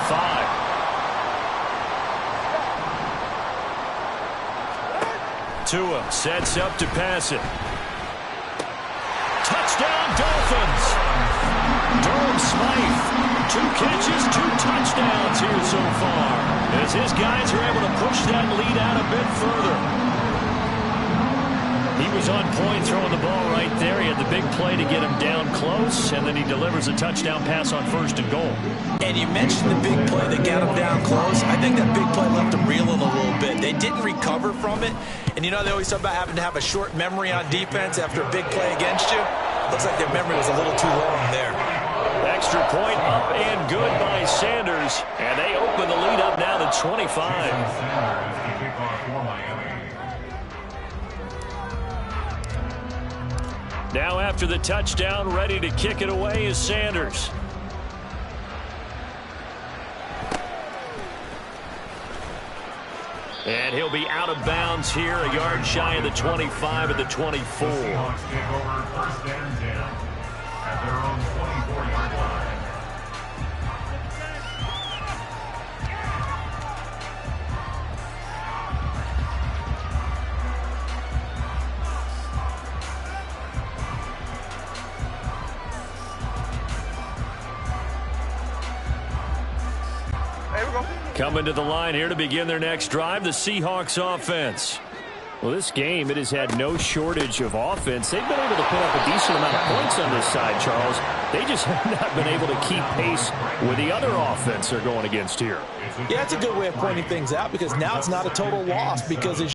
5. Tua sets up to pass it. Touchdown Dolphins. Durham Smythe, 2 catches, 2 touchdowns here so far, as his guys are able to push that lead out a bit further. He was on point throwing the ball right there. He had the big play to get him down close, and then he delivers a touchdown pass on 1st and goal. And you mentioned the big play that got him down close. I think that big play left him reeling a little bit. They didn't recover from it. And you know, they always talk about having to have a short memory on defense after a big play against you. Looks like their memory was a little too long there. Extra point up and good by Sanders. And they open the lead up now to 25. Now after the touchdown, ready to kick it away is Sanders. And he'll be out of bounds here, a yard shy of the 25 at the 24. The Seahawks take over 1st and 10 at their own 24-yard line. Coming to the line here to begin their next drive, the Seahawks offense. Well, this game, it has had no shortage of offense. They've been able to put up a decent amount of points on this side, Charles. They just have not been able to keep pace with the other offense they're going against here. Yeah, that's a good way of pointing things out, because now it's not a total loss, because as